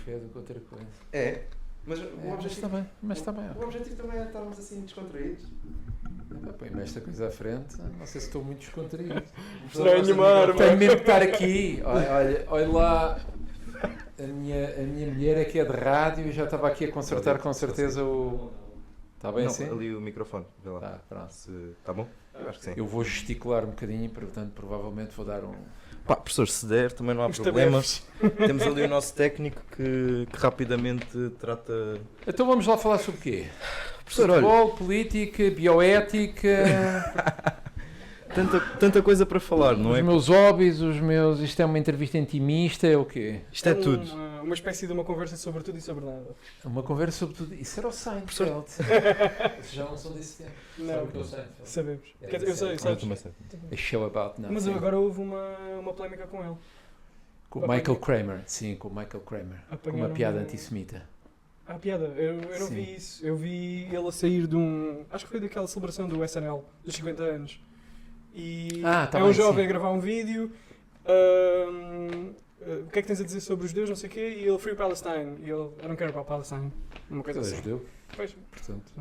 café do que outra coisa. É, mas o objetivo... Mas está bem. O objetivo também é estarmos assim descontraídos. Põe-me esta coisa à frente, não sei se estou muito descontraído. Tenho mesmo que estar aqui. Olha lá, a minha mulher é que é de rádio e já estava aqui a consertar com certeza o... Está bem não, assim? Ali o microfone, vê lá. Tá, pronto. Está bom? Eu acho que sim. Eu vou gesticular um bocadinho, portanto provavelmente vou dar um... Pá, professor, se der também não há problemas. Temos ali o nosso técnico que rapidamente trata... Então vamos lá falar sobre o quê? Professor, futebol, política, bioética... Tanta coisa para falar, não é? Os meus hobbies, Isto é uma entrevista intimista, é o quê? Isto é tudo. Uma espécie de uma conversa sobre tudo e sobre nada. Uma conversa sobre tudo. Isso era o Seinfeld. Já não sou desse tempo. Não, sabemos. Eu sei, sabes? A show about nothing. Mas agora houve uma polémica com ele. Com o Michael Kramer. Sim, com o Michael Kramer. Com uma piada antissemita. Ah, piada. Eu não vi isso. Eu vi ele a sair de um... Acho que foi daquela celebração do SNL, dos 50 anos. E tá é bem, um jovem sim. a gravar um vídeo. O que é que tens a dizer sobre os judeus, não sei o quê, e ele Free Palestine, e ele I don't care about Palestine, uma coisa assim. Judeu. Pois, portanto.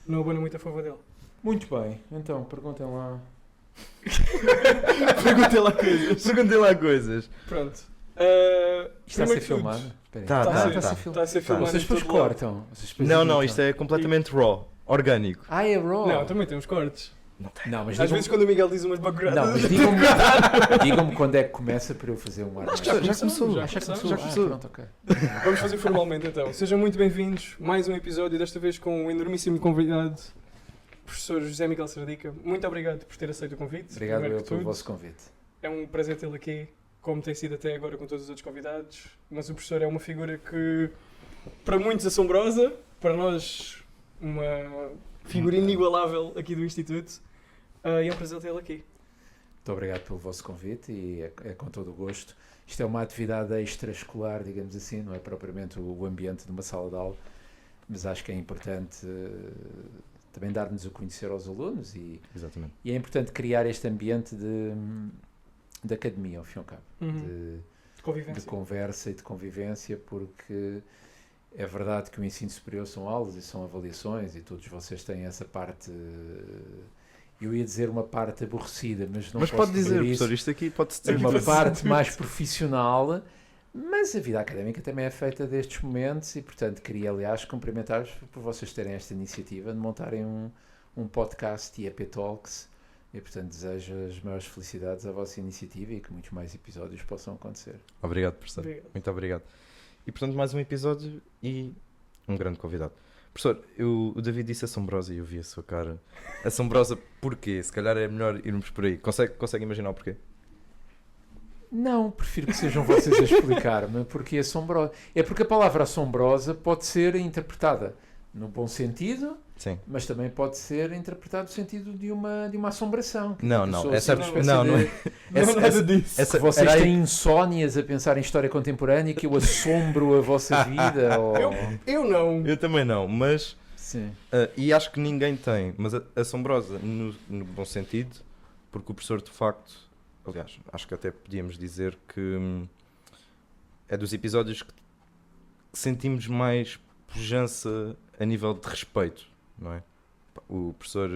Não abona muito a favor dele. Muito bem, então perguntem lá. Perguntei lá coisas. Pronto. Isto está a ser filmado? Está a ser filmado. Vocês depois cortam? Não, isto é completamente raw, orgânico. É raw? Não, também tem uns cortes. Não, mas às vezes quando o Miguel diz umas bagulhadas... Não, mas digam-me quando é que começa para eu fazer um ar. Já começou. Pronto, ok. Vamos fazer formalmente então. Sejam muito bem-vindos. Mais um episódio, desta vez com um enormíssimo convidado, professor José Miguel Sardica. Muito obrigado por ter aceito o convite. Obrigado eu pelo vosso convite. É um prazer tê-lo aqui, como tem sido até agora com todos os outros convidados. Mas o professor é uma figura que, para muitos, assombrosa. Para nós, uma figura inigualável aqui do Instituto. E é um prazer tê-lo aqui. Muito obrigado pelo vosso convite e é com todo o gosto. Isto é uma atividade extraescolar, digamos assim, não é propriamente o ambiente de uma sala de aula, mas acho que é importante também dar-nos a conhecer aos alunos e é importante criar este ambiente de academia, ao fim e ao cabo, de conversa e de convivência, porque é verdade que o ensino superior são aulas e são avaliações e todos vocês têm essa parte... Eu ia dizer uma parte aborrecida, mas não posso pode dizer, isso. Professor, isto aqui pode-se dizer. Uma parte mais profissional, mas a vida académica também é feita destes momentos e, portanto, queria, aliás, cumprimentar-vos por vocês terem esta iniciativa de montarem um podcast IAP Talks e, portanto, desejo as maiores felicidades à vossa iniciativa e que muitos mais episódios possam acontecer. Obrigado, professor. Muito obrigado. E, portanto, mais um episódio e um grande convidado. Professor, o David disse assombrosa e eu vi a sua cara. Assombrosa porquê? Se calhar é melhor irmos por aí. Consegue imaginar o porquê? Não, prefiro que sejam vocês a explicar-me porque é assombrosa. É porque a palavra assombrosa pode ser interpretada no bom sentido, sim, mas também pode ser interpretada no sentido de uma assombração. Não, essa não é nada disso. Que vocês têm insónias a pensar em história contemporânea, que eu assombro a vossa vida. Ou... Eu não. Eu também não, mas... Sim. E acho que ninguém tem, mas assombrosa no bom sentido, porque o professor de facto, aliás, acho que até podíamos dizer que é dos episódios que sentimos mais pujança a nível de respeito, não é? O professor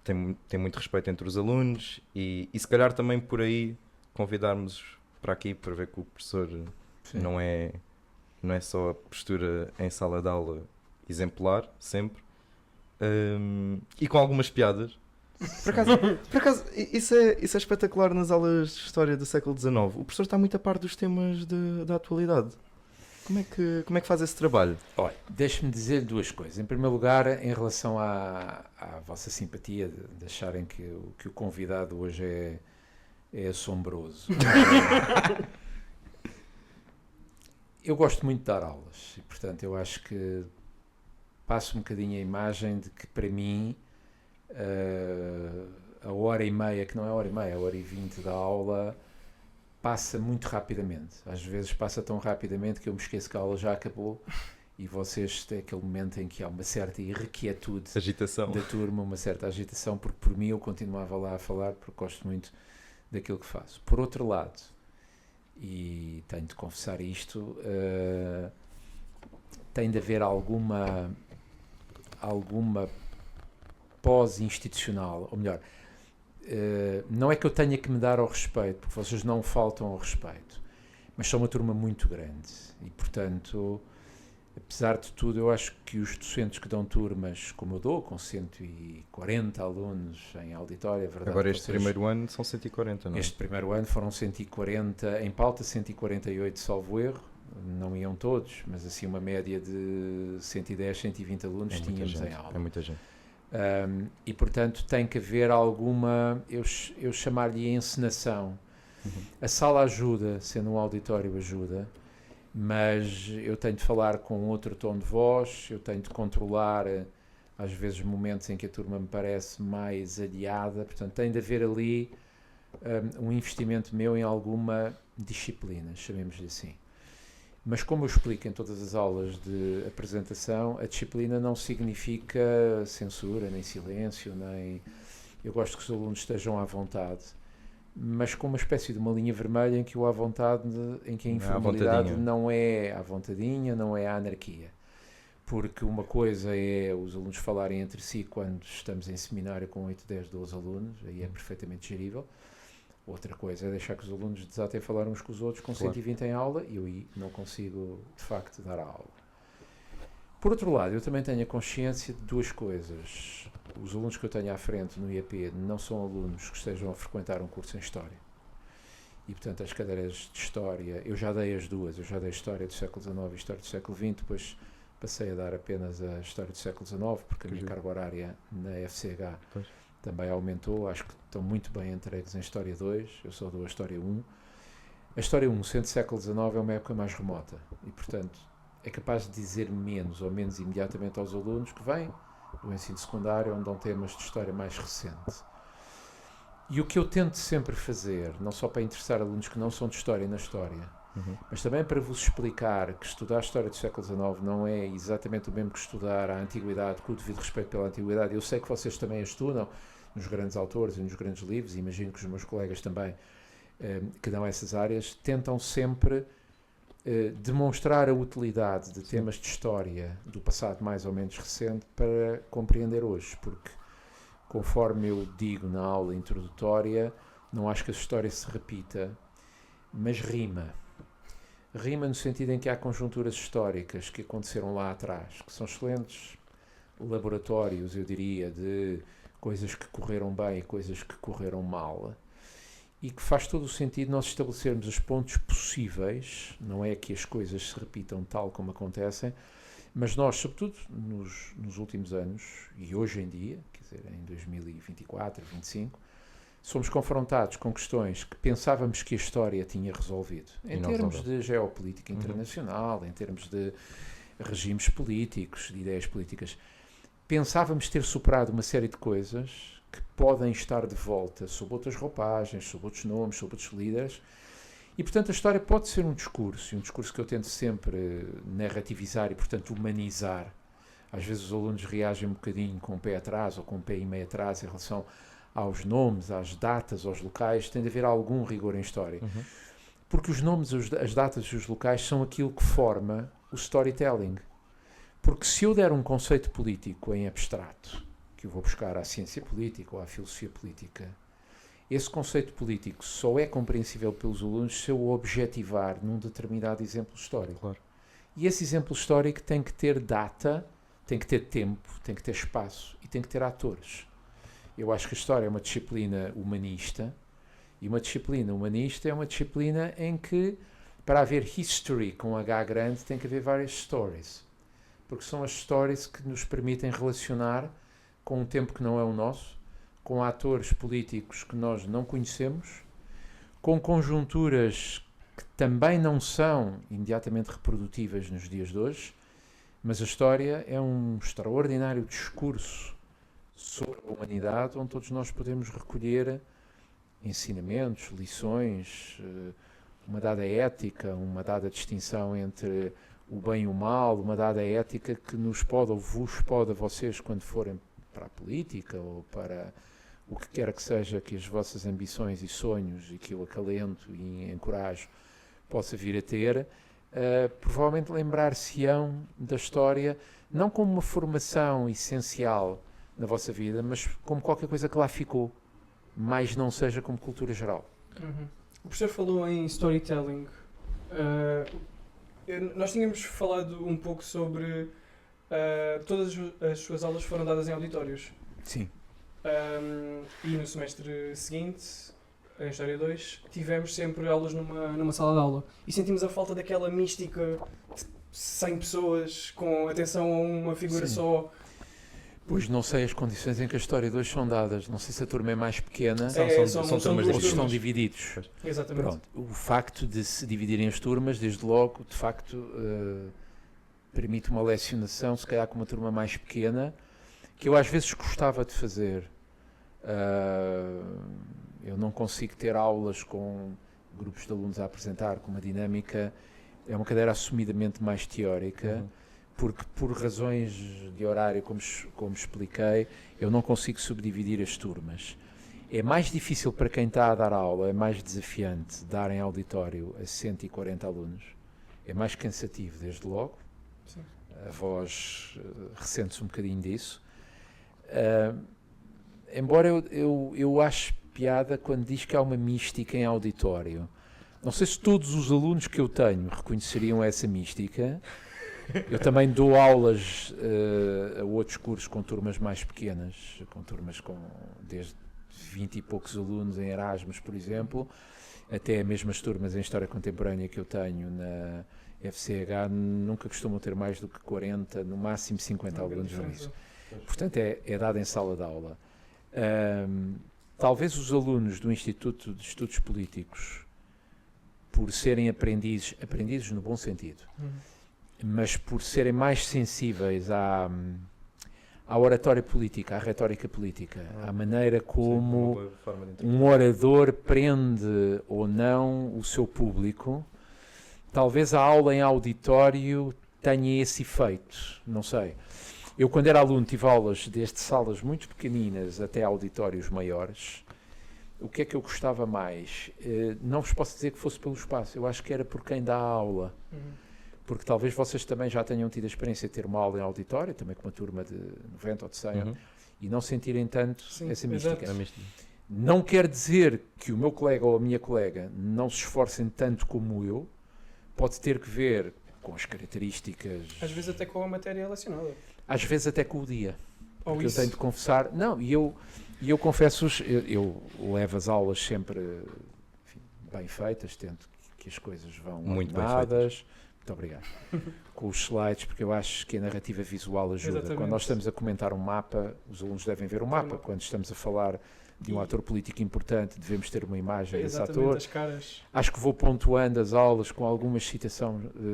tem muito respeito entre os alunos e se calhar também por aí convidarmos para aqui para ver que o professor não é só a postura em sala de aula exemplar, sempre, e com algumas piadas. Por acaso isso é espetacular nas aulas de História do século XIX. O professor está muito a par dos temas da atualidade. Como é que faz esse trabalho? Olha, deixe-me dizer duas coisas. Em primeiro lugar, em relação à vossa simpatia de acharem que o convidado hoje é assombroso. Eu gosto muito de dar aulas e, portanto, eu acho que passo um bocadinho a imagem de que, para mim, a hora e meia, que não é hora e meia, a hora e 20 da aula passa muito rapidamente. Às vezes passa tão rapidamente que eu me esqueço que a aula já acabou e vocês têm aquele momento em que há uma certa irrequietude da turma, uma certa agitação, porque por mim eu continuava lá a falar porque gosto muito daquilo que faço. Por outro lado, e tenho de confessar isto, tem de haver alguma pós-institucional, ou melhor, não é que eu tenha que me dar ao respeito, porque vocês não faltam ao respeito, mas são uma turma muito grande e, portanto, apesar de tudo, eu acho que os docentes que dão turmas, como eu dou, com 140 alunos em auditório, é verdade. Agora este primeiro ano são 140, não é? Este primeiro ano foram 140, em pauta 148, salvo erro, não iam todos, mas assim uma média de 110, 120 alunos tínhamos em aula. É muita gente. E portanto tem que haver alguma, eu chamar-lhe encenação. A sala ajuda, sendo um auditório ajuda, mas eu tenho de falar com outro tom de voz, eu tenho de controlar às vezes momentos em que a turma me parece mais aliada, portanto tem de haver ali um investimento meu em alguma disciplina, chamemos-lhe assim. Mas como eu explico em todas as aulas de apresentação, a disciplina não significa censura, nem silêncio, nem... Eu gosto que os alunos estejam à vontade, mas com uma espécie de uma linha vermelha em que o à vontade, em que a informalidade não é à vontadinha, não é à anarquia. Porque uma coisa é os alunos falarem entre si quando estamos em seminário com 8, 10, 12 alunos, aí é perfeitamente gerível. Outra coisa é deixar que os alunos desatem a falar uns com os outros com 120 em aula e eu aí não consigo, de facto, dar a aula. Por outro lado, eu também tenho a consciência de duas coisas. Os alunos que eu tenho à frente no IAP não são alunos que estejam a frequentar um curso em História. E, portanto, as cadeiras de História, eu já dei as duas. Eu já dei História do século XIX e História do século XX, depois passei a dar apenas a História do século XIX, porque a minha carga horária na FCH também aumentou. Acho que estão muito bem entregues em História 2, eu só dou a História 1. A História 1, sendo século XIX, é uma época mais remota e, portanto, é capaz de dizer menos ou menos imediatamente aos alunos que vêm do ensino secundário, onde dão temas de História mais recente. E o que eu tento sempre fazer, não só para interessar alunos que não são de História na História, mas também para vos explicar que estudar a História do século XIX não é exatamente o mesmo que estudar a Antiguidade, com o devido respeito pela Antiguidade. Eu sei que vocês também a estudam nos grandes autores e nos grandes livros, e imagino que os meus colegas também que dão essas áreas, tentam sempre demonstrar a utilidade de temas de história do passado mais ou menos recente para compreender hoje, porque conforme eu digo na aula introdutória, não acho que a história se repita, mas rima. Rima no sentido em que há conjunturas históricas que aconteceram lá atrás, que são excelentes laboratórios, eu diria, de coisas que correram bem e coisas que correram mal, e que faz todo o sentido nós estabelecermos os pontos possíveis, não é que as coisas se repitam tal como acontecem, mas nós, sobretudo nos últimos anos, e hoje em dia, quer dizer, em 2024, 2025, somos confrontados com questões que pensávamos que a história tinha resolvido, em termos de geopolítica internacional, em termos de regimes políticos, de ideias políticas. Pensávamos ter superado uma série de coisas que podem estar de volta sob outras roupagens, sob outros nomes, sob outros líderes, e portanto a história pode ser um discurso, e um discurso que eu tento sempre narrativizar e portanto humanizar. Às vezes os alunos reagem um bocadinho com o pé atrás ou com o pé e meio atrás em relação aos nomes, às datas, aos locais. Tem de haver algum rigor em história. Porque os nomes, as datas e os locais são aquilo que forma o storytelling. Porque se eu der um conceito político em abstrato, que eu vou buscar à ciência política ou à filosofia política, esse conceito político só é compreensível pelos alunos se eu o objetivar num determinado exemplo histórico. Claro. E esse exemplo histórico tem que ter data, tem que ter tempo, tem que ter espaço e tem que ter atores. Eu acho que a história é uma disciplina humanista, e uma disciplina humanista é uma disciplina em que, para haver history com H grande, tem que haver várias stories. Porque são as stories que nos permitem relacionar com um tempo que não é o nosso, com atores políticos que nós não conhecemos, com conjunturas que também não são imediatamente reprodutíveis nos dias de hoje, mas a história é um extraordinário discurso sobre a humanidade, onde todos nós podemos recolher ensinamentos, lições, uma dada ética, uma dada distinção entre o bem e o mal, uma dada ética que nos pode ou vos pode a vocês, quando forem para a política ou para o que quer que seja que as vossas ambições e sonhos, e que eu acalento e encorajo, possa vir a ter, provavelmente lembrar-se-ão da história, não como uma formação essencial na vossa vida, mas como qualquer coisa que lá ficou, mais não seja como cultura geral. Uhum. O professor falou em storytelling. Nós tínhamos falado um pouco sobre todas as suas aulas foram dadas em auditórios. Sim. E no semestre seguinte, em História 2, tivemos sempre aulas numa sala de aula. E sentimos a falta daquela mística de 100 pessoas com atenção a uma figura Sim. só. Pois não sei as condições em que a História 2 são dadas. Não sei se a turma é mais pequena São turmas ou duas se estão turmas. divididos. Exatamente. Pronto. O facto de se dividirem as turmas, desde logo, de facto, permite uma lecionação, se calhar com uma turma mais pequena, que eu às vezes gostava de fazer. Eu não consigo ter aulas com grupos de alunos a apresentar, com uma dinâmica. É uma cadeira assumidamente mais teórica. Uhum. Porque por razões de horário, como expliquei, eu não consigo subdividir as turmas. É mais difícil para quem está a dar aula, é mais desafiante dar em auditório a 140 alunos. É mais cansativo, desde logo. Sim. A voz ressente-se um bocadinho disso. Embora eu ache piada quando diz que há uma mística em auditório. Não sei se todos os alunos que eu tenho reconheceriam essa mística. Eu também dou aulas a outros cursos com turmas mais pequenas, com turmas com desde 20 e poucos alunos em Erasmus, por exemplo, até mesmo as turmas em História Contemporânea que eu tenho na FCH nunca costumam ter mais do que 40, no máximo 50 alunos no início. Portanto, é dado em sala de aula. Talvez os alunos do Instituto de Estudos Políticos, por serem aprendizes no bom sentido, mas por serem mais sensíveis à oratória política, à retórica política, à maneira como um orador prende ou não o seu público, talvez a aula em auditório tenha esse efeito, não sei. Eu, quando era aluno, tive aulas desde salas muito pequeninas até auditórios maiores. O que é que eu gostava mais? Não vos posso dizer que fosse pelo espaço, eu acho que era por quem dá a aula. Porque talvez vocês também já tenham tido a experiência de ter uma aula em auditório, também com uma turma de 90 ou de 100, e não sentirem tanto essa mística. Não quer dizer que o meu colega ou a minha colega não se esforcem tanto como eu, pode ter que ver com as características... Às vezes até com a matéria relacionada. Às vezes até com o dia. Ou Porque isso. eu tenho de confessar... Não, e eu confesso-vos, eu levo as aulas sempre bem feitas, tento que as coisas vão muito ordenadas. Muito obrigado. Com os slides, porque eu acho que a narrativa visual ajuda. Exatamente. Quando nós estamos a comentar um mapa, os alunos devem ver o mapa. Quando estamos a falar de um ator político importante, devemos ter uma imagem desse ator. As caras. Acho que vou pontuando as aulas com algumas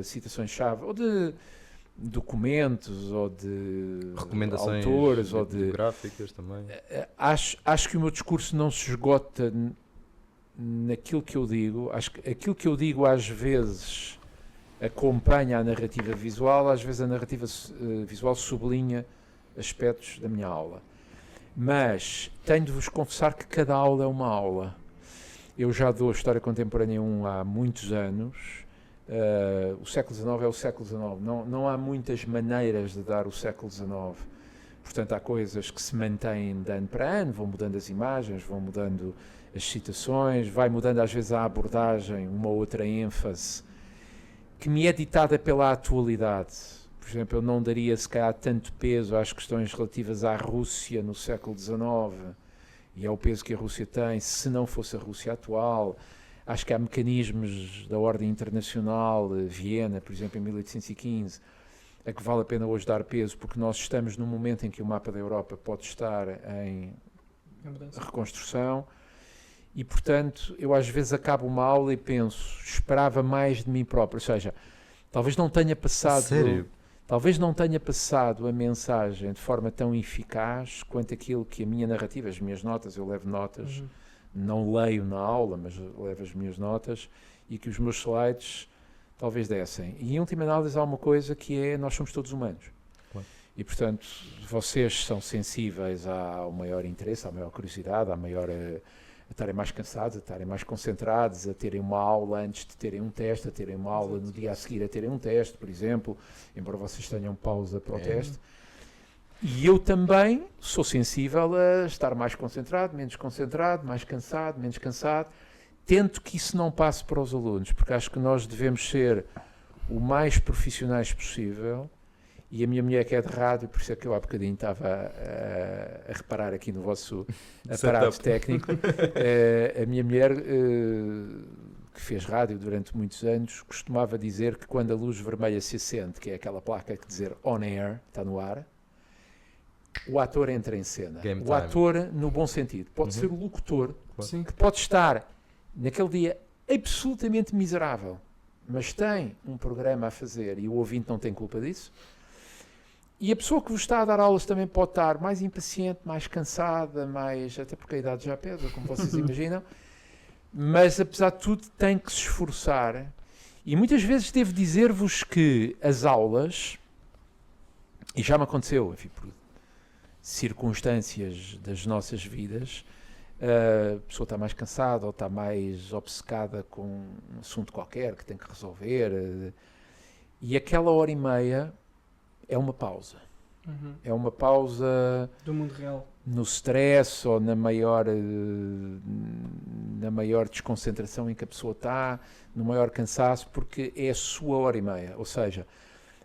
citações-chave, ou de documentos, ou de recomendações autores, ou de gráficas também. Acho que o meu discurso não se esgota naquilo que eu digo. Acho que aquilo que eu digo às vezes acompanha a narrativa visual, às vezes a narrativa visual sublinha aspectos da minha aula. Mas tenho de vos confessar que cada aula é uma aula. Eu já dou História Contemporânea 1 há muitos anos. O século XIX é o século XIX. Não há muitas maneiras de dar o século XIX. Portanto, há coisas que se mantêm de ano para ano, vão mudando as imagens, vão mudando as citações, vai mudando às vezes a abordagem, uma ou outra ênfase, que me é ditada pela atualidade. Por exemplo, eu não daria se calhar tanto peso às questões relativas à Rússia no século XIX e ao peso que a Rússia tem se não fosse a Rússia atual. Acho que há mecanismos da ordem internacional, Viena, por exemplo, em 1815, a que vale a pena hoje dar peso, porque nós estamos num momento em que o mapa da Europa pode estar em reconstrução. E, portanto, eu às vezes acabo uma aula e penso, esperava mais de mim próprio, ou seja, talvez não tenha passado, a mensagem de forma tão eficaz quanto aquilo que a minha narrativa, as minhas notas, eu levo notas, não leio na aula, mas levo as minhas notas, e que os meus slides talvez dessem. E em última análise há uma coisa que é, nós somos todos humanos. Claro. E, portanto, vocês são sensíveis ao maior interesse, à maior curiosidade, à maior a estarem mais cansados, a estarem mais concentrados, a terem uma aula antes de terem um teste, a terem uma aula no dia a seguir a terem um teste, por exemplo, embora vocês tenham pausa para o teste. E eu também sou sensível a estar mais concentrado, mais cansado, menos cansado. Tento que isso não passe para os alunos, porque acho que nós devemos ser o mais profissionais possível. E a minha mulher, que é de rádio, por isso é que eu há bocadinho estava a reparar aqui no vosso aparato técnico, a minha mulher, que fez rádio durante muitos anos, costumava dizer que quando a luz vermelha se acende, que é aquela placa que dizer on air, está no ar, o ator entra em cena. Game o time. ator, no bom sentido, pode ser o locutor, Sim. que pode estar naquele dia absolutamente miserável, mas tem um programa a fazer e o ouvinte não tem culpa disso. E a pessoa que vos está a dar aulas também pode estar mais impaciente, mais cansada, até porque a idade já pesa, como vocês imaginam, mas apesar de tudo tem que se esforçar. E muitas vezes devo dizer-vos que as aulas, e já me aconteceu, enfim, por circunstâncias das nossas vidas, a pessoa está mais cansada ou está mais obcecada com um assunto qualquer que tem que resolver, e aquela hora e meia é uma pausa. É uma pausa do mundo real. No stress ou na maior desconcentração em que a pessoa está, no maior cansaço, porque é a sua hora e meia. Ou seja,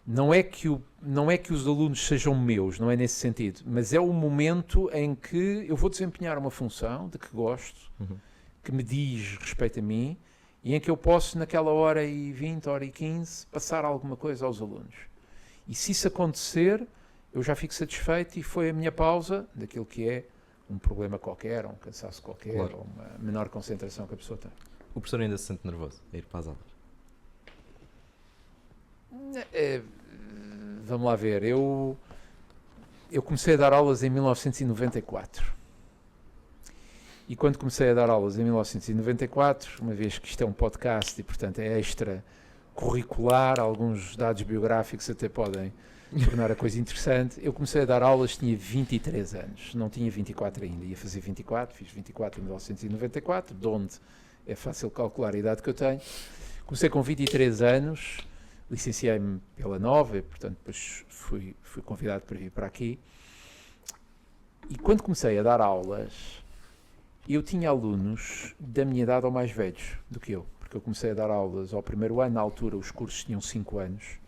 não é que os alunos sejam meus, não é nesse sentido, mas é o momento em que eu vou desempenhar uma função de que gosto, que me diz respeito a mim, e em que eu posso, naquela hora e 20, hora e 15, passar alguma coisa aos alunos. E se isso acontecer, eu já fico satisfeito e foi a minha pausa daquilo que é um problema qualquer, ou um cansaço qualquer, claro, ou uma menor concentração que a pessoa tem. O professor ainda se sente nervoso a ir para as aulas? Vamos lá ver, eu comecei a dar aulas em 1994. E quando comecei a dar aulas em 1994, uma vez que isto é um podcast e portanto é extra curricular, alguns dados biográficos até podem tornar a coisa interessante. Eu comecei a dar aulas, tinha 23 anos, não tinha 24 ainda, ia fazer 24, fiz 24 em 1994, de onde é fácil calcular a idade que eu tenho. Comecei com 23 anos, licenciei-me pela Nova, portanto depois fui convidado para vir para aqui. E quando comecei a dar aulas, eu tinha alunos da minha idade ou mais velhos do que eu. Eu comecei a dar aulas ao primeiro ano, na altura os cursos tinham 5 anos,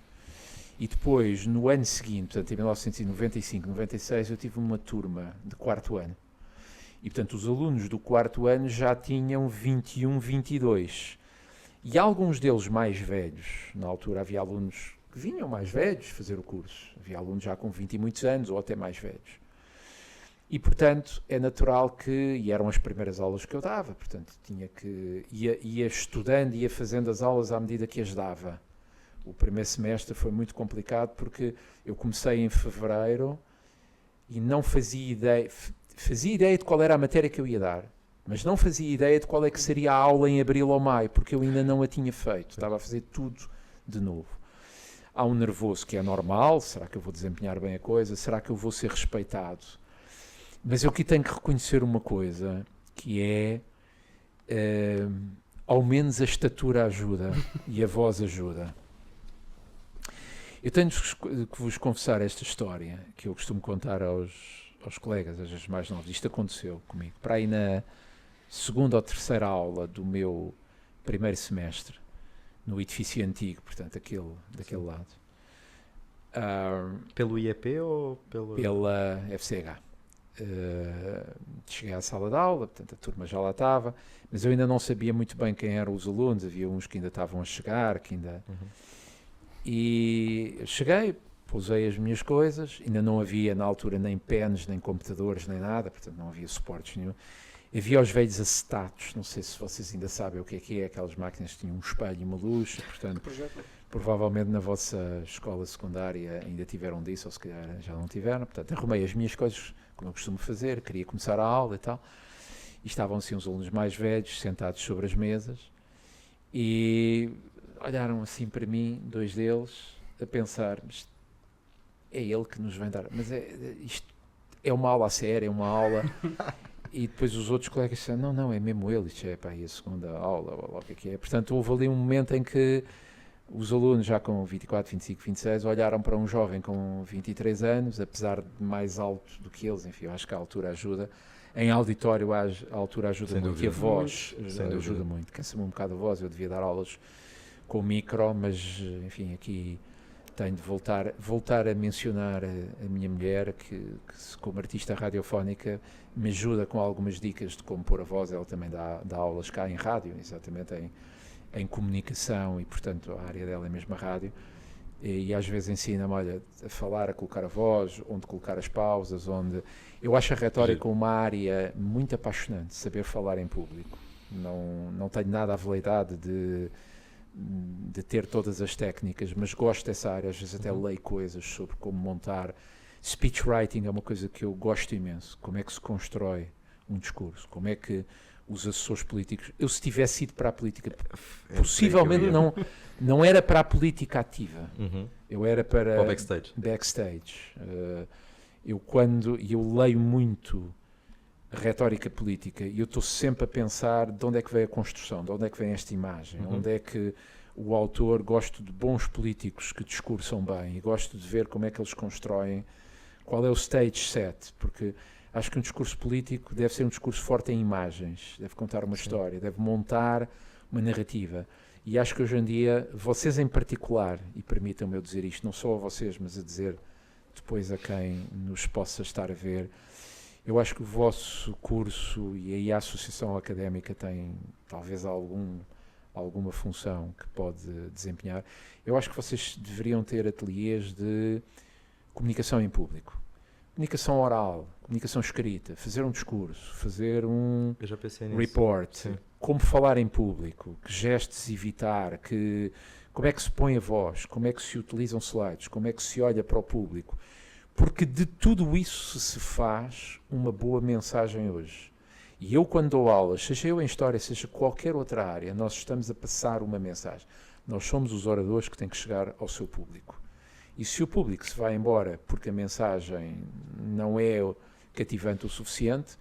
e depois, no ano seguinte, portanto em 1995, 96, eu tive uma turma de 4º ano. E, portanto, os alunos do 4º ano já tinham 21, 22. E alguns deles mais velhos, na altura havia alunos que vinham mais velhos fazer o curso, havia alunos já com 20 e muitos anos, ou até mais velhos. E, portanto, é natural que, e eram as primeiras aulas que eu dava, portanto, ia estudando, ia fazendo as aulas à medida que as dava. O primeiro semestre foi muito complicado porque eu comecei em fevereiro e não fazia ideia de qual era a matéria que eu ia dar, mas não fazia ideia de qual é que seria a aula em abril ou maio, porque eu ainda não a tinha feito, estava a fazer tudo de novo. Há um nervoso que é normal, será que eu vou desempenhar bem a coisa, será que eu vou ser respeitado? Mas eu aqui tenho que reconhecer uma coisa, que é, ao menos a estatura ajuda e a voz ajuda. Eu tenho que vos confessar esta história, que eu costumo contar aos colegas, às vezes mais novos. Isto aconteceu comigo. Para aí na segunda ou terceira aula do meu primeiro semestre, no edifício antigo, portanto, daquele lado. Pelo IEP ou pela FCH. Cheguei à sala de aula, portanto a turma já lá estava, mas eu ainda não sabia muito bem quem eram os alunos, havia uns que ainda estavam a chegar, e eu cheguei, pousei as minhas coisas, ainda não havia na altura nem pens, nem computadores, nem nada, portanto não havia suportes nenhum. Havia os velhos acetatos, não sei se vocês ainda sabem o que é, aquelas máquinas que tinham um espelho e uma luz, portanto provavelmente na vossa escola secundária ainda tiveram disso, ou se calhar já não tiveram, portanto arrumei as minhas coisas como eu costumo fazer, queria começar a aula e tal, e estavam assim uns alunos mais velhos sentados sobre as mesas e olharam assim para mim, 2 deles, a pensar, mas é ele que nos vem dar, mas isto é uma aula a sério, é uma aula, E depois os outros colegas disseram, não, é mesmo ele, isto é a segunda aula, ou lá o que é. Portanto, houve ali um momento em que os alunos já com 24, 25, 26 olharam para um jovem com 23 anos, apesar de mais alto do que eles, enfim, eu acho que a altura ajuda. Em auditório a altura ajuda Sem muito, dúvida. e a voz Sem ajuda dúvida. muito. Cansa-me um bocado a voz, eu devia dar aulas com micro, mas enfim, aqui tenho de voltar a mencionar a minha mulher, que como artista radiofónica me ajuda com algumas dicas de como pôr a voz. Ela também dá aulas cá em rádio, exatamente em comunicação, e portanto a área dela é mesmo a rádio, e às vezes ensina-me, olha, a falar, a colocar a voz, onde colocar as pausas, onde... Eu acho a retórica uma área muito apaixonante, saber falar em público. Não tenho nada a veleidade de ter todas as técnicas, mas gosto dessa área, às vezes até leio coisas sobre como montar. Speech writing é uma coisa que eu gosto imenso, como é que se constrói um discurso, como é que os assessores políticos... Eu, se tivesse ido para a política, possivelmente não era para a política ativa, eu era para o backstage. Eu leio muito a retórica política e eu estou sempre a pensar de onde é que vem a construção, de onde é que vem esta imagem, onde é que o autor... Gosto de bons políticos que discursam bem e gosto de ver como é que eles constroem, qual é o stage set, porque acho que um discurso político deve ser um discurso forte em imagens, deve contar uma história, deve montar uma narrativa. E acho que hoje em dia, vocês em particular, e permitam-me eu dizer isto, não só a vocês, mas a dizer depois a quem nos possa estar a ver, eu acho que o vosso curso e aí a associação académica tem talvez alguma função que pode desempenhar. Eu acho que vocês deveriam ter ateliês de comunicação em público, comunicação oral, comunicação escrita, fazer um discurso, fazer um report, como falar em público, que gestos evitar, como é que se põe a voz, como é que se utilizam slides, como é que se olha para o público, porque de tudo isso se faz uma boa mensagem hoje. E eu, quando dou aulas, seja eu em história, seja qualquer outra área, nós estamos a passar uma mensagem. Nós somos os oradores que têm que chegar ao seu público. E se o público se vai embora porque a mensagem não é cativante o suficiente,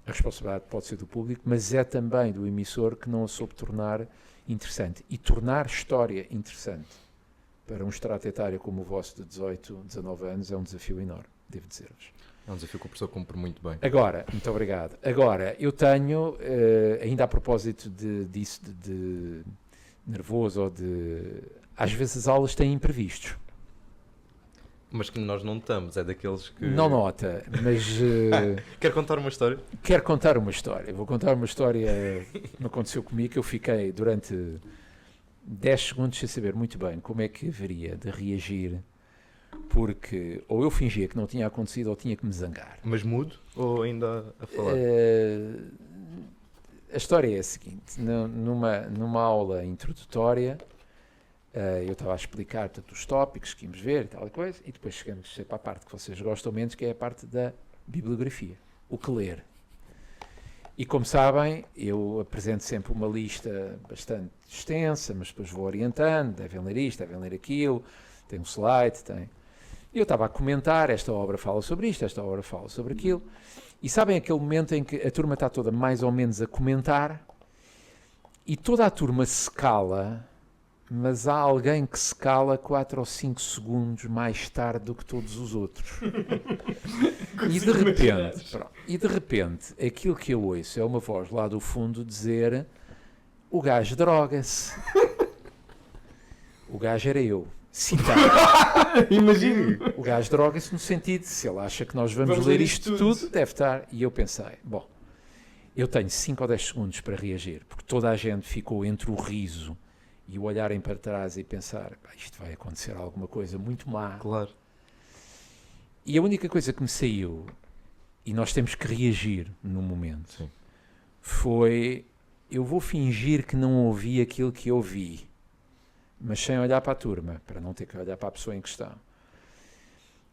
a responsabilidade pode ser do público, mas é também do emissor que não a soube tornar interessante. E tornar história interessante para um extrato etário como o vosso de 18, 19 anos é um desafio enorme, devo dizer-vos. É um desafio que o professor cumpre muito bem. Agora, muito obrigado. Agora, eu tenho, ainda a propósito disso de nervoso ou de... Às vezes as aulas têm imprevistos. Mas que nós não estamos, é daqueles que... Não nota, mas... Quer contar uma história? Quero contar uma história. Vou contar uma história que me aconteceu comigo, que eu fiquei durante 10 segundos sem saber muito bem como é que haveria de reagir, porque ou eu fingia que não tinha acontecido ou tinha que me zangar. Mas mudo ou ainda a falar? A história é a seguinte. Numa aula introdutória, eu estava a explicar, portanto, os tópicos que íamos ver e tal coisa, e depois chegamos para a parte que vocês gostam menos, que é a parte da bibliografia, o que ler. E como sabem, eu apresento sempre uma lista bastante extensa, mas depois vou orientando, devem ler isto, devem ler aquilo, tem um slide, tem... E eu estava a comentar, esta obra fala sobre isto, esta obra fala sobre aquilo, e sabem aquele momento em que a turma está toda mais ou menos a comentar, e toda a turma se cala, mas há alguém que se cala 4 ou 5 segundos mais tarde do que todos os outros. E de repente, aquilo que eu ouço é uma voz lá do fundo dizer: o gajo droga-se. O gajo era eu. Citado. Imagine! O gajo droga-se no sentido de, se ele acha que nós vamos ler isto tudo, deve estar. E eu pensei, bom, eu tenho 5 ou 10 segundos para reagir, porque toda a gente ficou entre o riso e o olharem para trás e pensar, isto vai acontecer alguma coisa muito má. Claro. E a única coisa que me saiu, e nós temos que reagir no momento, Sim. foi: eu vou fingir que não ouvi aquilo que ouvi, mas sem olhar para a turma, para não ter que olhar para a pessoa em questão.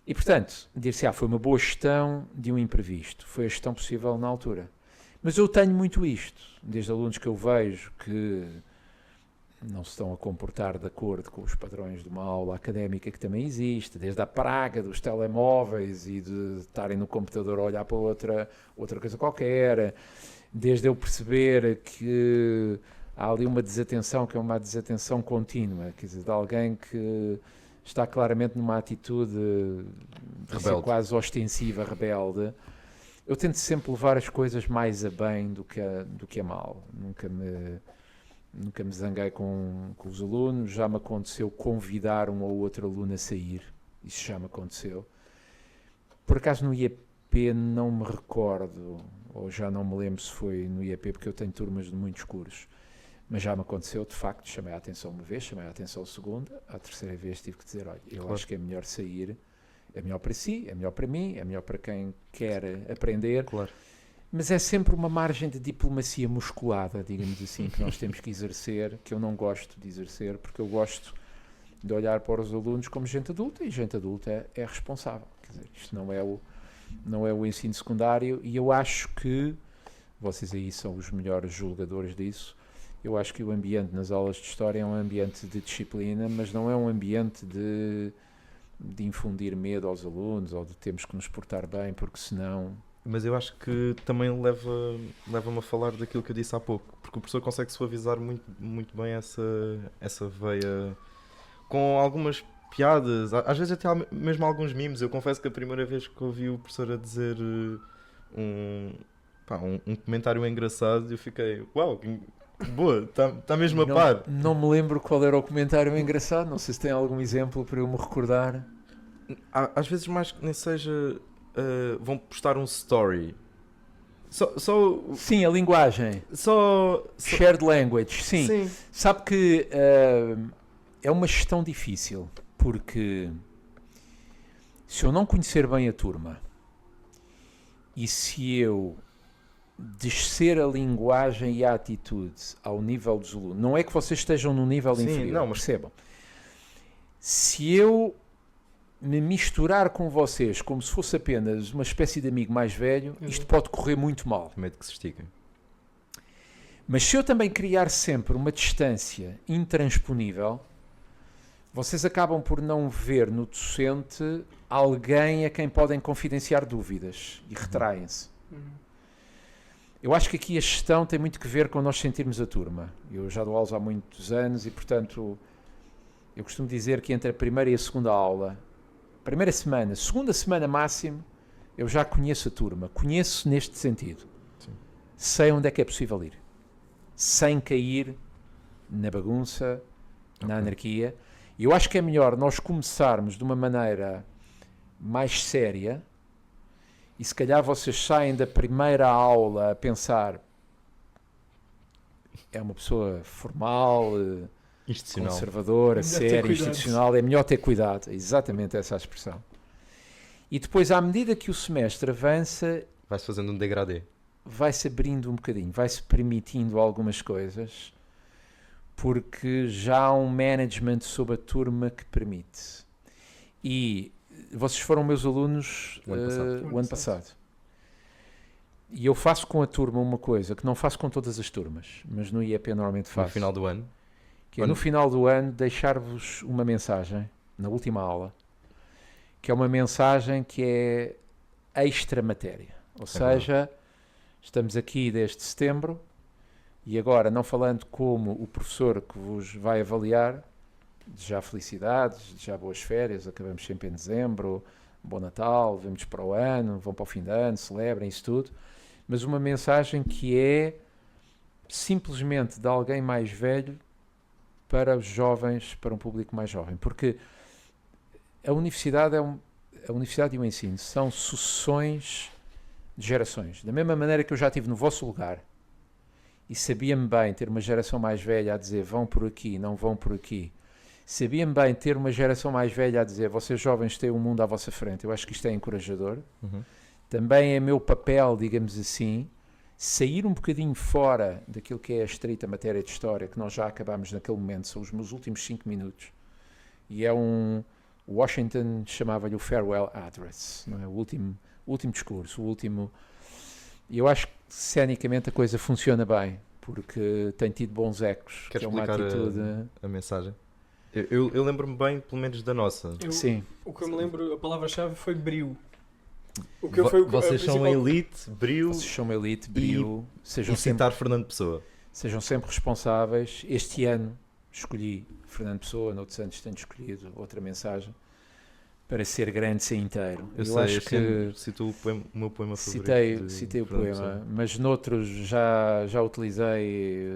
E, portanto, dir-se, foi uma boa gestão de um imprevisto, foi a gestão possível na altura. Mas eu tenho muito isto, desde alunos que eu vejo que não se estão a comportar de acordo com os padrões de uma aula académica que também existe, desde a praga dos telemóveis e de estarem no computador a olhar para outra coisa qualquer, desde eu perceber que há ali uma desatenção, que é uma desatenção contínua, quer dizer, de alguém que está claramente numa atitude de ser quase ostensiva, rebelde. Eu tento sempre levar as coisas mais a bem do que a mal. Nunca me zanguei com os alunos, já me aconteceu convidar um ou outro aluno a sair, isso já me aconteceu. Por acaso no IEP não me recordo, ou já não me lembro se foi no IEP, porque eu tenho turmas de muitos cursos, mas já me aconteceu, de facto, chamei a atenção uma vez, chamei a atenção a segunda, a terceira vez tive que dizer, olha, eu acho que é melhor sair, é melhor para si, é melhor para mim, é melhor para quem quer aprender. Claro. Mas é sempre uma margem de diplomacia musculada, digamos assim, que nós temos que exercer, que eu não gosto de exercer, porque eu gosto de olhar para os alunos como gente adulta, e gente adulta é responsável. Quer dizer, isto não é o ensino secundário, e eu acho que, vocês aí são os melhores julgadores disso, eu acho que o ambiente nas aulas de História é um ambiente de disciplina, mas não é um ambiente de infundir medo aos alunos, ou de temos que nos portar bem, porque senão... Mas eu acho que também leva-me a falar daquilo que eu disse há pouco, porque o professor consegue suavizar muito, muito bem essa veia com algumas piadas, às vezes até mesmo alguns memes. Eu confesso que a primeira vez que ouvi o professor a dizer um comentário engraçado, eu fiquei, uau, boa, está mesmo a par. Não me lembro qual era o comentário engraçado, não sei se tem algum exemplo para eu me recordar. Às vezes mais que nem seja... vão postar um story. Sim, a linguagem. Shared language, sim. Sabe que é uma gestão difícil, porque se eu não conhecer bem a turma e se eu descer a linguagem e a atitude ao nível dos alunos, não é que vocês estejam no nível inferior, não, mas percebam. Se eu me misturar com vocês como se fosse apenas uma espécie de amigo mais velho, isto pode correr muito mal. Medo que se estiquem. Mas se eu também criar sempre uma distância intransponível, vocês acabam por não ver no docente alguém a quem podem confidenciar dúvidas e retraem-se. Eu acho que aqui a gestão tem muito que ver com nós sentirmos a turma. Eu já dou aulas há muitos anos e, portanto, eu costumo dizer que entre a primeira e a segunda aula, primeira semana, segunda semana máximo, eu já conheço a turma. Conheço neste sentido. Sim. Sei onde é que é possível ir. Sem cair na bagunça, na anarquia. E eu acho que é melhor nós começarmos de uma maneira mais séria, e se calhar vocês saem da primeira aula a pensar, é uma pessoa formal, conservadora, séria, institucional, é melhor ter cuidado. É exatamente essa a expressão. E depois, à medida que o semestre avança, vai-se fazendo um degradê. Vai-se abrindo um bocadinho, vai-se permitindo algumas coisas, porque já há um management sobre a turma que permite. E vocês foram meus alunos o ano passado. E eu faço com a turma uma coisa que não faço com todas as turmas, mas no IEP normalmente faço. No final do ano? Que é no final do ano deixar-vos uma mensagem, na última aula, que é uma mensagem que é extra matéria. Ou seja, estamos aqui desde setembro e agora, não falando como o professor que vos vai avaliar, desejar felicidades, desejar boas férias, acabamos sempre em dezembro, bom Natal, vamos para o ano, vão para o fim de ano, celebrem isso tudo, mas uma mensagem que é simplesmente de alguém mais velho para os jovens, para um público mais jovem, porque a universidade a universidade e o ensino são sucessões de gerações. Da mesma maneira que eu já estive no vosso lugar e sabia-me bem ter uma geração mais velha a dizer vão por aqui, não vão por aqui, sabia-me bem ter uma geração mais velha a dizer vocês jovens têm um mundo à vossa frente. Eu acho que isto é encorajador. Também é meu papel, digamos assim, sair um bocadinho fora daquilo que é a estrita matéria de história, que nós já acabamos naquele momento, são os meus últimos 5 minutos. E é Washington chamava-lhe o farewell address, não é? O último discurso, o último... E eu acho que, cenicamente, a coisa funciona bem. porque tem tido bons ecos, Queres que é uma explicar atitude... a mensagem? Eu lembro-me bem, pelo menos, da nossa. Sim. O que eu me lembro, a palavra-chave foi brio. Vocês são elite, brio Vocês são elite, brio, e sejam citar Fernando Pessoa. Sejam sempre responsáveis. Este ano escolhi Fernando Pessoa, noutros anos tenho escolhido outra mensagem, para ser grande, ser inteiro. Eu sei, acho que citou o meu poema favorito. Citei o Fernando poema, Pessoa. mas noutros já utilizei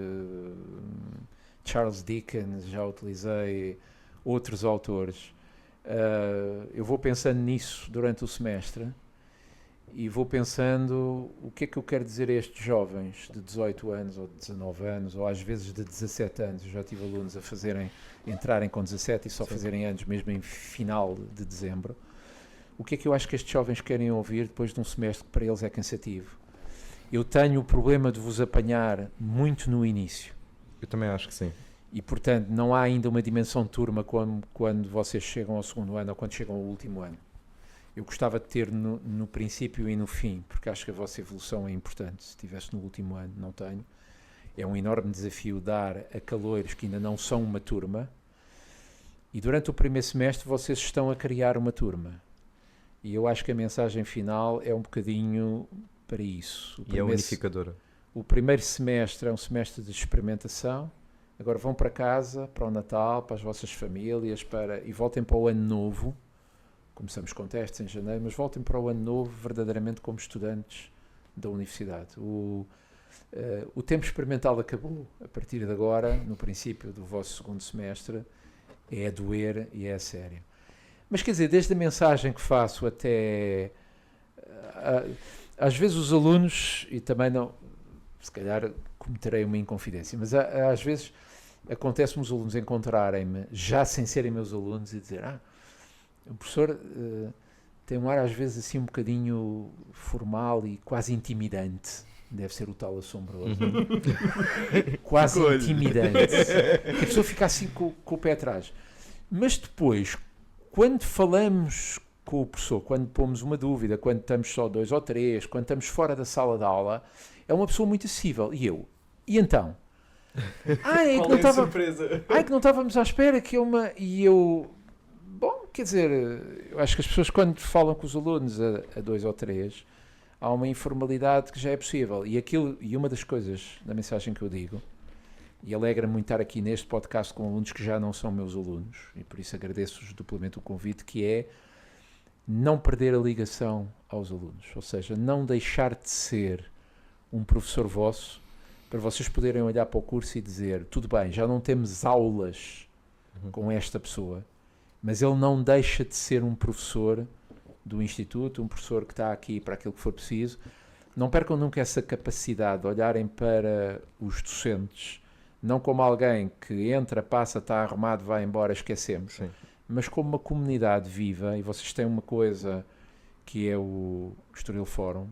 Charles Dickens, já utilizei outros autores. Eu vou pensando nisso durante o semestre e vou pensando o que é que eu quero dizer a estes jovens de 18 anos ou de 19 anos ou às vezes de 17 anos. Eu já tive alunos a entrarem com 17 e só fazerem anos mesmo em final de dezembro. O que é que eu acho que estes jovens querem ouvir depois de um semestre que para eles é cansativo? Eu tenho o problema de vos apanhar muito no início. Eu também acho que sim. E, portanto, não há ainda uma dimensão de turma quando vocês chegam ao segundo ano ou quando chegam ao último ano. Eu gostava de ter no princípio e no fim, porque acho que a vossa evolução é importante. Se estivesse no último ano, não tenho. É um enorme desafio dar a caloiros que ainda não são uma turma. E durante o primeiro semestre vocês estão a criar uma turma. E eu acho que a mensagem final é um bocadinho para isso. E é unificadora. O primeiro semestre é um semestre de experimentação. Agora vão para casa, para o Natal, para as vossas famílias, e voltem para o ano novo. Começamos com testes em janeiro, mas voltem para o ano novo verdadeiramente como estudantes da universidade. O tempo experimental acabou. A partir de agora, no princípio do vosso segundo semestre, é a doer e é a sério. Mas quer dizer, desde a mensagem que faço até... às vezes os alunos, e também não... Se calhar cometerei uma inconfidência, mas às vezes acontece-me os alunos encontrarem-me, já sem serem meus alunos, e dizer, o professor tem um ar às vezes assim um bocadinho formal e quase intimidante. Deve ser o tal assombroso. Quase intimidante. Que a pessoa fica assim com o pé atrás. Mas depois, quando falamos com o professor, quando pomos uma dúvida, quando estamos só 2 ou 3, quando estamos fora da sala de aula, é uma pessoa muito acessível. E eu? E então? Que não estávamos à espera que E eu... Bom, quer dizer, eu acho que as pessoas quando falam com os alunos a 2 ou 3, há uma informalidade que já é possível. E uma das coisas da mensagem que eu digo, e alegra-me muito estar aqui neste podcast com alunos que já não são meus alunos, e por isso agradeço-vos duplamente o convite, que é não perder a ligação aos alunos. Ou seja, não deixar de ser um professor vosso, para vocês poderem olhar para o curso e dizer, tudo bem, já não temos aulas com esta pessoa, mas ele não deixa de ser um professor do Instituto, um professor que está aqui para aquilo que for preciso. Não percam nunca essa capacidade de olharem para os docentes, não como alguém que entra, passa, está arrumado, vai embora, esquecemos, Sim. mas como uma comunidade viva. E vocês têm uma coisa que é o Estoril Fórum,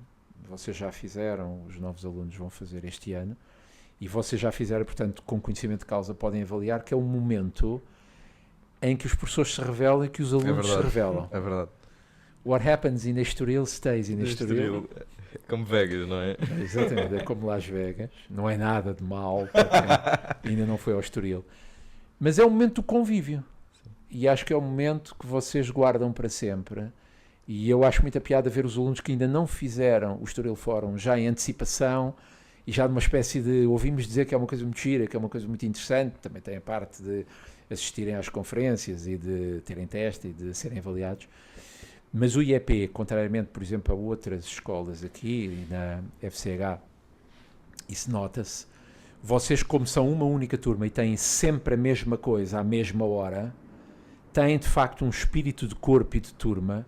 vocês já fizeram, os novos alunos vão fazer este ano, e vocês já fizeram, portanto, com conhecimento de causa podem avaliar, que é um momento em que os professores se revelam e que os alunos se revelam. É verdade. What happens in Estoril stays in Estoril. É como Vegas, não é? Exatamente, é como Las Vegas. Não é nada de mal, ainda não foi ao Estoril. Mas é um momento do convívio. Sim. E acho que é um momento que vocês guardam para sempre. E eu acho muita piada ver os alunos que ainda não fizeram o Estoril Fórum já em antecipação e já numa espécie de... Ouvimos dizer que é uma coisa muito gira, que é uma coisa muito interessante. Também tem a parte de assistirem às conferências e de terem teste e de serem avaliados. Mas o IEP, contrariamente, por exemplo, a outras escolas aqui, na FCH, isso nota-se, vocês, como são uma única turma e têm sempre a mesma coisa à mesma hora, têm, de facto, um espírito de corpo e de turma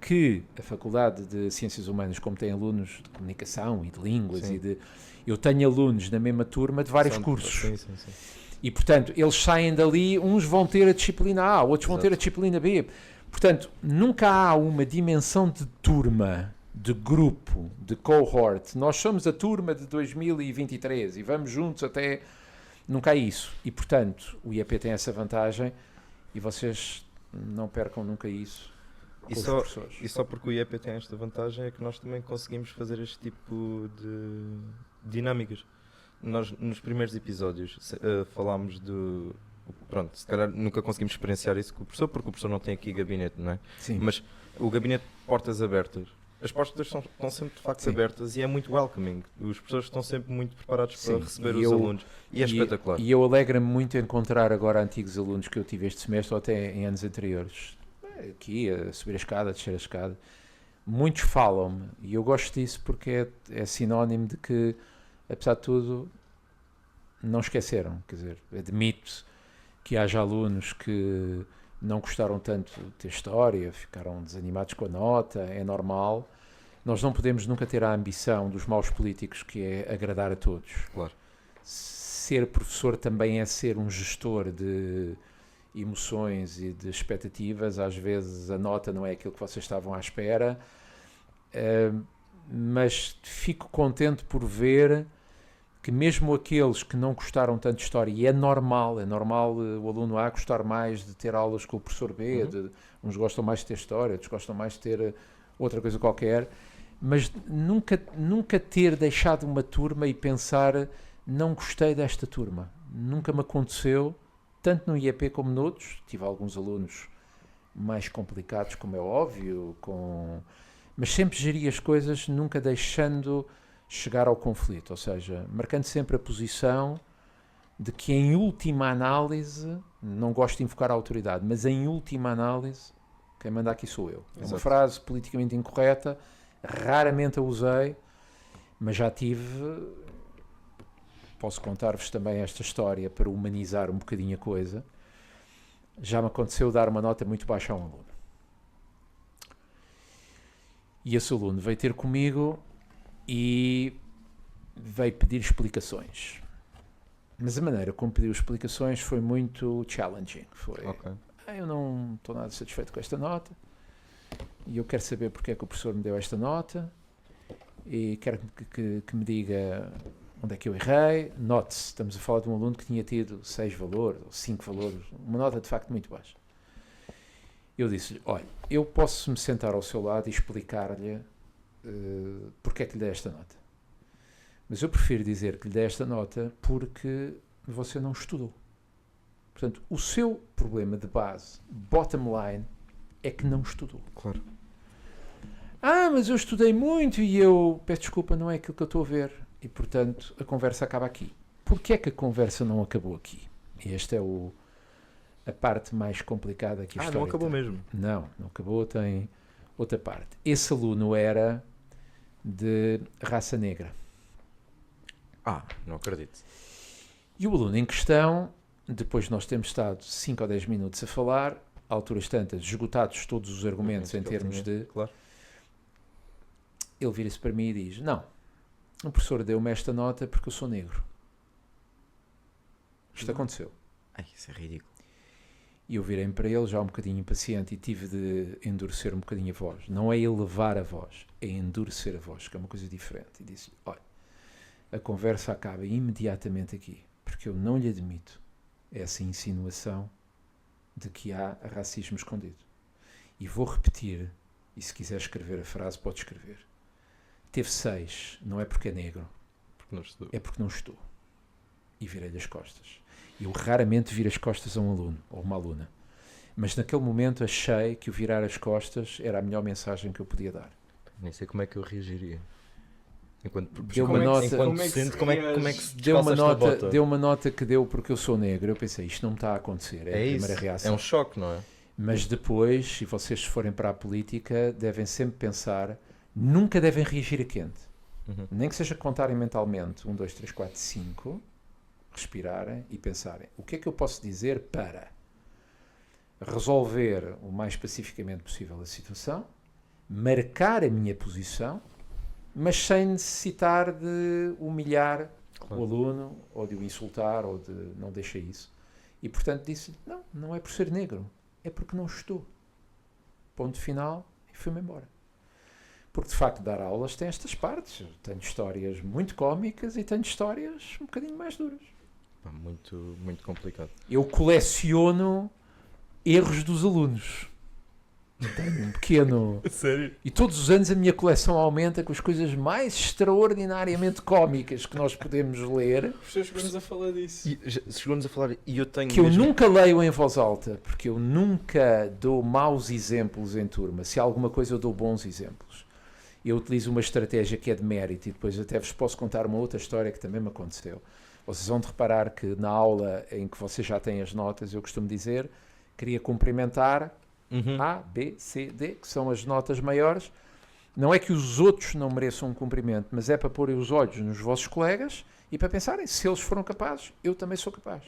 que a Faculdade de Ciências Humanas, como tem alunos de comunicação e de línguas, eu tenho alunos na mesma turma de vários cursos. Sim. E, portanto, eles saem dali, uns vão ter a disciplina A, outros vão ter a disciplina B. Portanto, nunca há uma dimensão de turma, de grupo, de cohort. Nós somos a turma de 2023 e vamos juntos até... Nunca há isso. E, portanto, o IEP tem essa vantagem e vocês não percam nunca isso. E só porque o IEP tem esta vantagem é que nós também conseguimos fazer este tipo de dinâmicas. nós nos primeiros episódios falámos do... Pronto, se calhar nunca conseguimos experienciar isso com o professor, porque o professor não tem aqui gabinete, não é? Sim. Mas o gabinete de portas abertas, as portas estão sempre de facto abertas e é muito welcoming. Os professores estão sempre muito preparados para receber os alunos e é espetacular. E eu alegra-me muito encontrar agora antigos alunos que eu tive este semestre ou até em anos anteriores. Aqui, a subir a escada, a descer a escada. Muitos falam-me e eu gosto disso porque é sinónimo de que, apesar de tudo, não esqueceram. Quer dizer, admito que haja alunos que não gostaram tanto de ter história, ficaram desanimados com a nota, é normal. Nós não podemos nunca ter a ambição dos maus políticos, que é agradar a todos. Claro. Ser professor também é ser um gestor de emoções e de expectativas. Às vezes a nota não é aquilo que vocês estavam à espera, mas fico contente por ver que mesmo aqueles que não gostaram tanto de história, e é normal o aluno A gostar mais de ter aulas com o professor B, uns gostam mais de ter história, outros gostam mais de ter outra coisa qualquer, mas nunca ter deixado uma turma e pensar, não gostei desta turma. Nunca me aconteceu, tanto no IEP como noutros. Tive alguns alunos mais complicados, como é óbvio, mas sempre geri as coisas, nunca deixando chegar ao conflito, ou seja, marcando sempre a posição de que em última análise, não gosto de invocar a autoridade, mas em última análise, quem manda aqui sou eu. É uma frase politicamente incorreta, raramente a usei, mas já tive, posso contar-vos também esta história para humanizar um bocadinho a coisa. Já me aconteceu dar uma nota muito baixa a um aluno. E esse aluno veio ter comigo e veio pedir explicações. Mas a maneira como pediu explicações foi muito challenging. Foi, eu não estou nada satisfeito com esta nota e eu quero saber porque é que o professor me deu esta nota e quero que me diga onde é que eu errei. Note-se, estamos a falar de um aluno que tinha tido 6 valores ou 5 valores, uma nota de facto muito baixa. Eu disse-lhe, olha, eu posso me sentar ao seu lado e explicar-lhe porque é que lhe dei esta nota. Mas eu prefiro dizer que lhe dei esta nota porque você não estudou. Portanto, o seu problema de base, bottom line, é que não estudou. Claro. Mas eu estudei muito e eu peço desculpa, não é aquilo que eu estou a ver. E, portanto, a conversa acaba aqui. Porquê é que a conversa não acabou aqui? E esta é a parte mais complicada que a história não acabou tem. mesmo? Não acabou, tem outra parte. Esse aluno era de raça negra. Não acredito. E o aluno em questão, depois de nós termos estado 5 ou 10 minutos a falar, a alturas tantas, esgotados todos os argumentos em termos de... Claro. Ele vira-se para mim e diz, não, o professor deu-me esta nota porque eu sou negro. Isto aconteceu. Isso é ridículo. E eu virei-me para ele já um bocadinho impaciente e tive de endurecer um bocadinho a voz. Não é elevar a voz, é endurecer a voz, que é uma coisa diferente. E disse-lhe, olha, a conversa acaba imediatamente aqui, porque eu não lhe admito essa insinuação de que há racismo escondido. E vou repetir, e se quiser escrever a frase, pode escrever. Teve 6, não é porque é negro, é porque não estudou. E virei-lhe as costas. Eu raramente viro as costas a um aluno ou uma aluna, mas naquele momento achei que o virar as costas era a melhor mensagem que eu podia dar. Nem sei como é que eu reagiria. Deu uma nota, deu uma nota que deu porque eu sou negro. Eu pensei, isto não me está a acontecer. É a primeira reação. É um choque, não é? Mas depois, se vocês forem para a política, devem sempre pensar, nunca devem reagir a quente. Nem que seja contarem mentalmente 1, 2, 3, 4, 5, respirarem e pensarem, o que é que eu posso dizer para resolver o mais pacificamente possível a situação, marcar a minha posição, mas sem necessitar de humilhar o aluno, ou de o insultar, ou de não deixar isso. E, portanto, disse, não é por ser negro, é porque não estou. Ponto final, e fui-me embora. Porque, de facto, dar aulas tem estas partes. Eu tenho histórias muito cómicas e tenho histórias um bocadinho mais duras. Muito, muito complicado. Eu coleciono erros dos alunos. Tenho um pequeno... Sério? E todos os anos a minha coleção aumenta com as coisas mais extraordinariamente cómicas que nós podemos ler, Os professores chegou-nos a falar disso. Chegou-nos a falar, e eu tenho que eu mesmo... nunca leio em voz alta, porque eu nunca dou maus exemplos em turma. Se há alguma coisa eu dou bons exemplos. Eu utilizo uma estratégia que é de mérito e depois até vos posso contar uma outra história que também me aconteceu. Vocês vão de reparar que na aula em que vocês já têm as notas, eu costumo dizer, queria cumprimentar A, B, C, D, que são as notas maiores. Não é que os outros não mereçam um cumprimento, mas é para porem os olhos nos vossos colegas e para pensarem, se eles foram capazes, eu também sou capaz.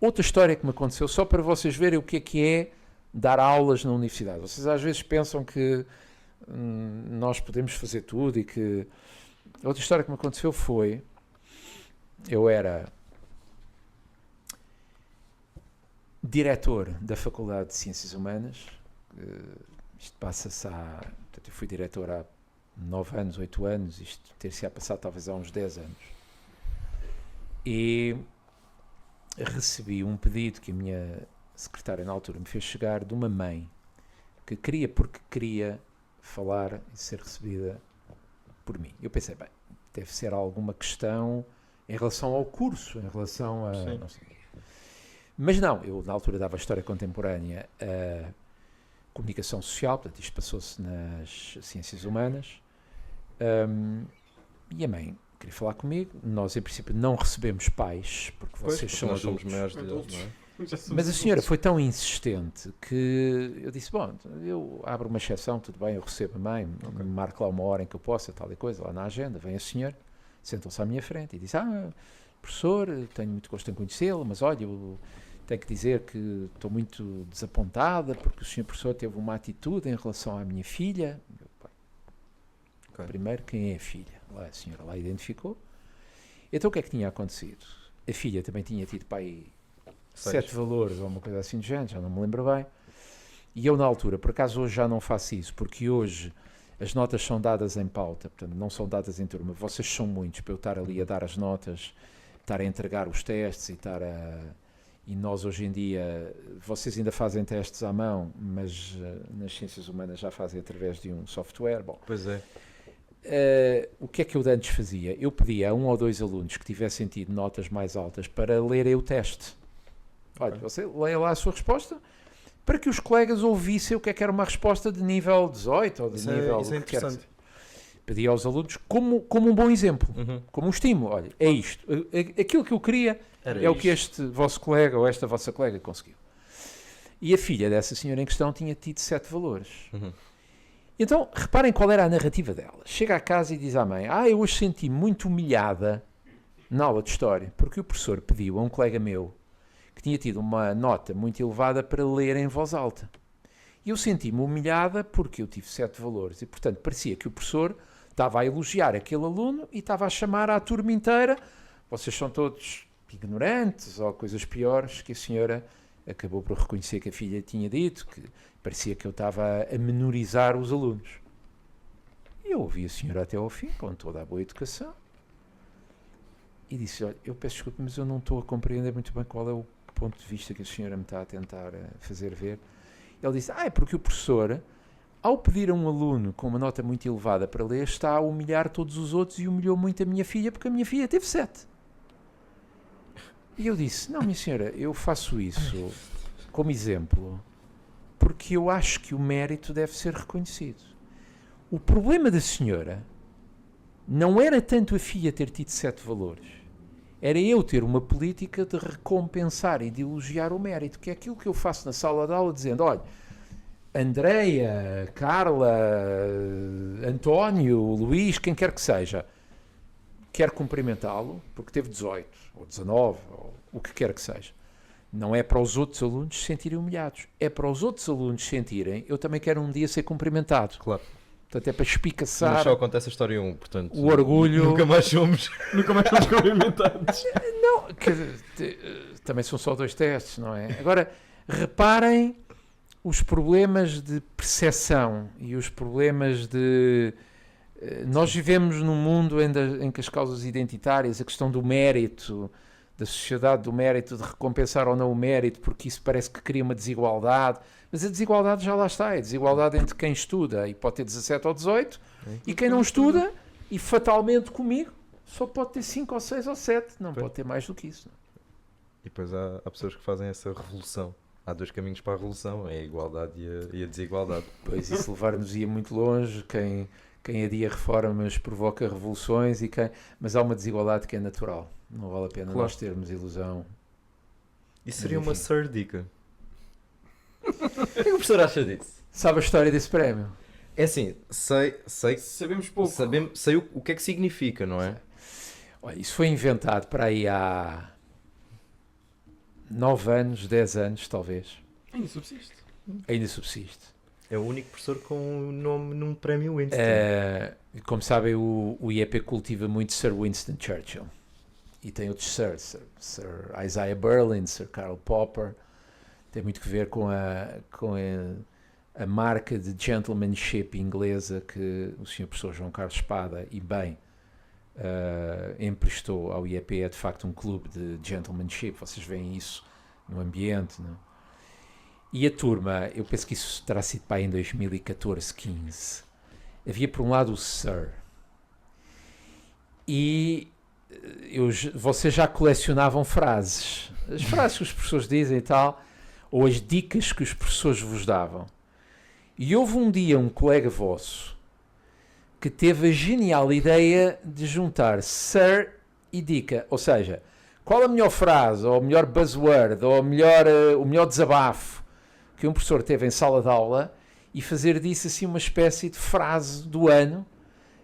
Outra história que me aconteceu, só para vocês verem o que é dar aulas na universidade. Vocês às vezes pensam que nós podemos fazer tudo e que... Outra história que me aconteceu foi... Eu era diretor da Faculdade de Ciências Humanas. Isto passa-se há... Portanto, eu fui diretor há 9 anos, 8 anos. Isto ter-se-á passado talvez há uns 10 anos. E recebi um pedido que a minha secretária na altura me fez chegar de uma mãe que queria, porque queria falar e ser recebida por mim. Eu pensei, bem, deve ser alguma questão em relação ao curso, em relação a... Não sei. Mas não, eu na altura dava História Contemporânea a Comunicação Social, portanto isto passou-se nas Ciências Humanas, e a mãe queria falar comigo. Nós em princípio não recebemos pais, porque vocês são nós somos adultos. maiores de idade, não é? Mas a senhora foi tão insistente que eu disse, bom, eu abro uma exceção, tudo bem, eu recebo a mãe, marco lá uma hora em que eu possa, tal e coisa, lá na agenda, vem a senhora, sentam-se à minha frente e diz, professor, tenho muito gosto em conhecê-lo, mas olha, eu tenho que dizer que estou muito desapontada porque o senhor professor teve uma atitude em relação à minha filha. Meu pai, primeiro, quem é a filha? Lá a senhora lá identificou. Então o que é que tinha acontecido? A filha também tinha tido pai 7 valores ou uma coisa assim de género, já não me lembro bem. E eu na altura, por acaso hoje já não faço isso, porque hoje as notas são dadas em pauta, portanto não são dadas em turma. Vocês são muitos para eu estar ali a dar as notas, estar a entregar os testes e estar a... E nós hoje em dia, vocês ainda fazem testes à mão, mas nas ciências humanas já fazem através de um software. Bom, pois é. O que é que eu antes fazia? Eu pedia a 1 ou 2 alunos que tivessem tido notas mais altas para lerem o teste. Olha, você leia lá a sua resposta para que os colegas ouvissem o que era uma resposta de nível 18 ou de nível... Isso é interessante. Pedia aos alunos como um bom exemplo, como um estímulo. Olha, é isto. Aquilo que eu queria é o que este vosso colega ou esta vossa colega conseguiu. E a filha dessa senhora em questão tinha tido 7 valores. Então, reparem qual era a narrativa dela. Chega à casa e diz à mãe, eu hoje senti muito humilhada na aula de História, porque o professor pediu a um colega meu que tinha tido uma nota muito elevada para ler em voz alta. E eu senti-me humilhada porque eu tive 7 valores. E, portanto, parecia que o professor estava a elogiar aquele aluno e estava a chamar à turma inteira. Vocês são todos ignorantes ou coisas piores, que a senhora acabou por reconhecer que a filha tinha dito, que parecia que eu estava a menorizar os alunos. E eu ouvi a senhora até ao fim, com toda a boa educação, e disse, olha, eu peço desculpa, mas eu não estou a compreender muito bem qual é o ponto de vista que a senhora me está a tentar fazer ver. Ele disse, é porque o professor, ao pedir a um aluno com uma nota muito elevada para ler, está a humilhar todos os outros e humilhou muito a minha filha, porque a minha filha teve 7. E eu disse, não, minha senhora, eu faço isso como exemplo, porque eu acho que o mérito deve ser reconhecido. O problema da senhora não era tanto a filha ter tido 7 valores, era eu ter uma política de recompensar e de elogiar o mérito, que é aquilo que eu faço na sala de aula, dizendo, olha, Andreia, Carla, António, Luís, quem quer que seja, quero cumprimentá-lo porque teve 18, ou 19, ou o que quer que seja. Não é para os outros alunos se sentirem humilhados, é para os outros alunos sentirem, eu também quero um dia ser cumprimentado. Claro. Portanto, é para espicaçar. Mas só acontece a história 1, portanto... O orgulho... Nunca mais somos cumprimentados. Não, também são só 2 testes, não é? Agora, reparem os problemas de percepção e os problemas de... Nós vivemos num mundo em que as causas identitárias, a questão do mérito, da sociedade do mérito, de recompensar ou não o mérito, porque isso parece que cria uma desigualdade, Mas a desigualdade já lá está. É a desigualdade entre quem estuda e pode ter 17 ou 18 e quem não estuda e fatalmente comigo só pode ter 5 ou 6 ou 7. Não pode ter mais do que isso. E depois há pessoas que fazem essa revolução. Há 2 caminhos para a revolução, é a igualdade e a desigualdade. Pois isso levar-nos-ia muito longe. Quem adia reformas provoca revoluções, mas há uma desigualdade que é natural. Não vale a pena nós termos ilusão. Isso seria uma sardica. O que é que o professor acha disso? Sabe a história desse prémio? É assim, sei Sabemos pouco. sei o que é que significa, não é? Olha, isso foi inventado para aí há 9 anos, 10 anos, talvez. Ainda subsiste. Ainda subsiste. É o único professor com o nome num prémio Winston. Como sabem, o IEP cultiva muito Sir Winston Churchill. E tem outros Sir Isaiah Berlin, Sir Karl Popper. Tem muito que ver com a marca de gentlemanship inglesa que o Sr. Professor João Carlos Espada, e bem, emprestou ao IEP. É de facto um clube de gentlemanship. Vocês veem isso no ambiente, não? E a turma, eu penso que isso terá sido para aí em 2014, 15. Havia por um lado o Sir. E vocês já colecionavam frases. As frases que os professores dizem e tal, ou as dicas que os professores vos davam. E houve um dia um colega vosso que teve a genial ideia de juntar Sir e dica. Ou seja, qual a melhor frase, ou o melhor buzzword, ou o melhor desabafo que um professor teve em sala de aula, e fazer disso assim uma espécie de frase do ano,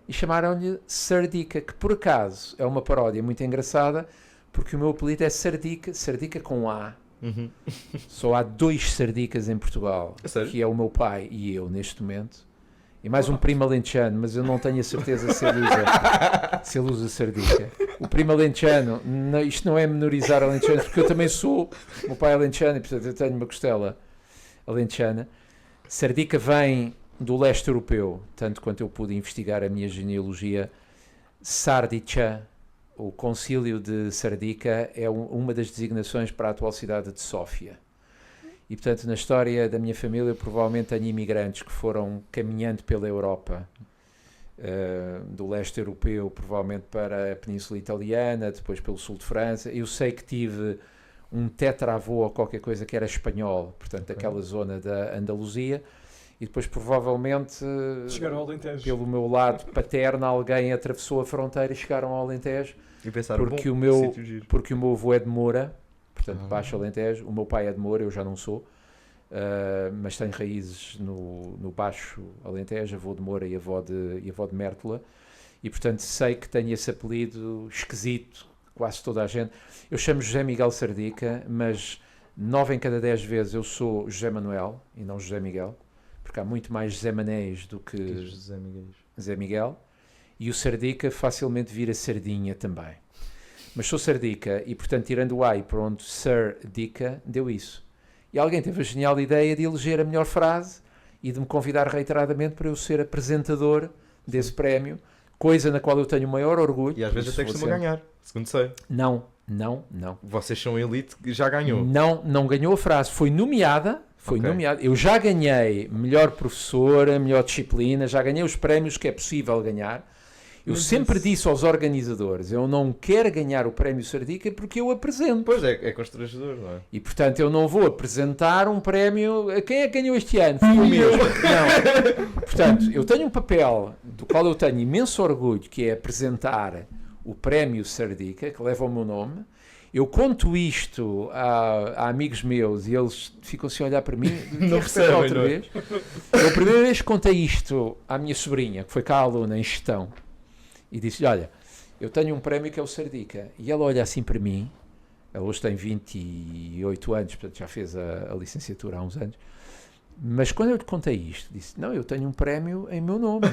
e chamaram-lhe Sardica, que por acaso é uma paródia muito engraçada, porque o meu apelido é Sardica, Sardica com A. Uhum. Só há 2 Sardicas em Portugal, que é o meu pai e eu neste momento, e mais um primo alentejano, mas eu não tenho a certeza se ele usa Sardica. O primo alentejano, isto não é menorizar alentejanos, porque eu também sou, o meu pai é alentejano, e portanto eu tenho uma costela alentejana. Sardica vem do leste europeu, tanto quanto eu pude investigar a minha genealogia. Sardica, o concílio de Sardica, é uma das designações para a atual cidade de Sófia. E portanto, na história da minha família, provavelmente tenho imigrantes que foram caminhando pela Europa, do leste europeu, provavelmente para a Península Italiana, depois pelo sul de França. Eu sei que tive um tetravô ou qualquer coisa que era espanhol, portanto, daquela zona da Andaluzia, e depois provavelmente chegaram ao Alentejo. Pelo meu lado paterno alguém atravessou a fronteira e chegaram ao Alentejo, E pensaram, porque o meu avô é de Moura, portanto Baixo Alentejo. O meu pai é de Moura, eu já não sou, mas tenho raízes no Baixo Alentejo, avô de Moura e avó de Mértola, e portanto sei que tenho esse apelido esquisito. Quase toda a gente. Eu chamo José Miguel Sardica, mas 9 em cada 10 vezes eu sou José Manuel e não José Miguel, porque há muito mais José Manés do que José Miguel. E o Sardica facilmente vira Sardinha também. Mas sou Sardica e, portanto, tirando o A e pronto, Sardica, deu isso. E alguém teve a genial ideia de eleger a melhor frase e de me convidar reiteradamente para eu ser apresentador desse prémio, coisa na qual eu tenho o maior orgulho. E às vezes até costuma ganhar, segundo sei. Não. Vocês são elite que já ganhou. Não ganhou a frase. Foi nomeada. Eu já ganhei melhor professora, melhor disciplina, já ganhei os prémios que é possível ganhar. Eu sempre disse aos organizadores, eu não quero ganhar o prémio Sardica porque eu apresento. Pois é constrangedor, não é? E portanto eu não vou apresentar um prémio. Quem é que ganhou este ano? Fui eu mesmo. Não. Portanto, eu tenho um papel do qual eu tenho imenso orgulho, que é apresentar o prémio Sardica, que leva o meu nome. Eu conto isto a amigos meus e eles ficam assim a olhar para mim. Não percebem, outra vez. Eu a primeira vez contei isto à minha sobrinha, que foi cá aluna em gestão, e disse-lhe, olha, eu tenho um prémio que é o Sardica. E ela olha assim para mim, ela hoje tem 28 anos, portanto já fez a licenciatura há uns anos, mas quando eu lhe contei isto, disse, não, eu tenho um prémio em meu nome.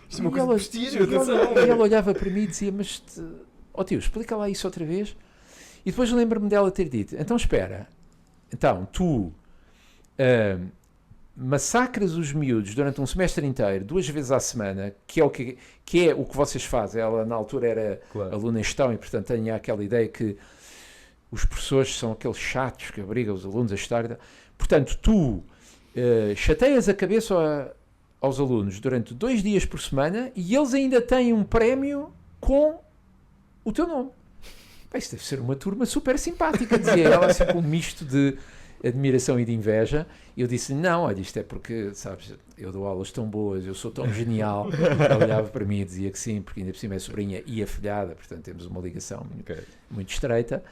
Isto é uma coisa de prestígio, atenção. E ela olhava para mim e dizia, mas tio, explica lá isso outra vez. E depois lembro-me dela ter dito, então espera, então tu massacras os miúdos durante um semestre inteiro, 2 vezes à semana, que é o que vocês fazem. Ela na altura era aluna em gestão e portanto tinha aquela ideia que os professores são aqueles chatos que obrigam os alunos a estudar. Portanto, tu chateias a cabeça aos alunos durante 2 dias por semana e eles ainda têm um prémio com o teu nome. Pá, isto deve ser uma turma super simpática, dizia ela, assim, com um misto de admiração e de inveja. E eu disse, não, olha, isto é porque, sabes, eu dou aulas tão boas, eu sou tão genial. Ela olhava para mim e dizia que sim, porque ainda por cima é sobrinha e afilhada, portanto temos uma ligação muito estreita.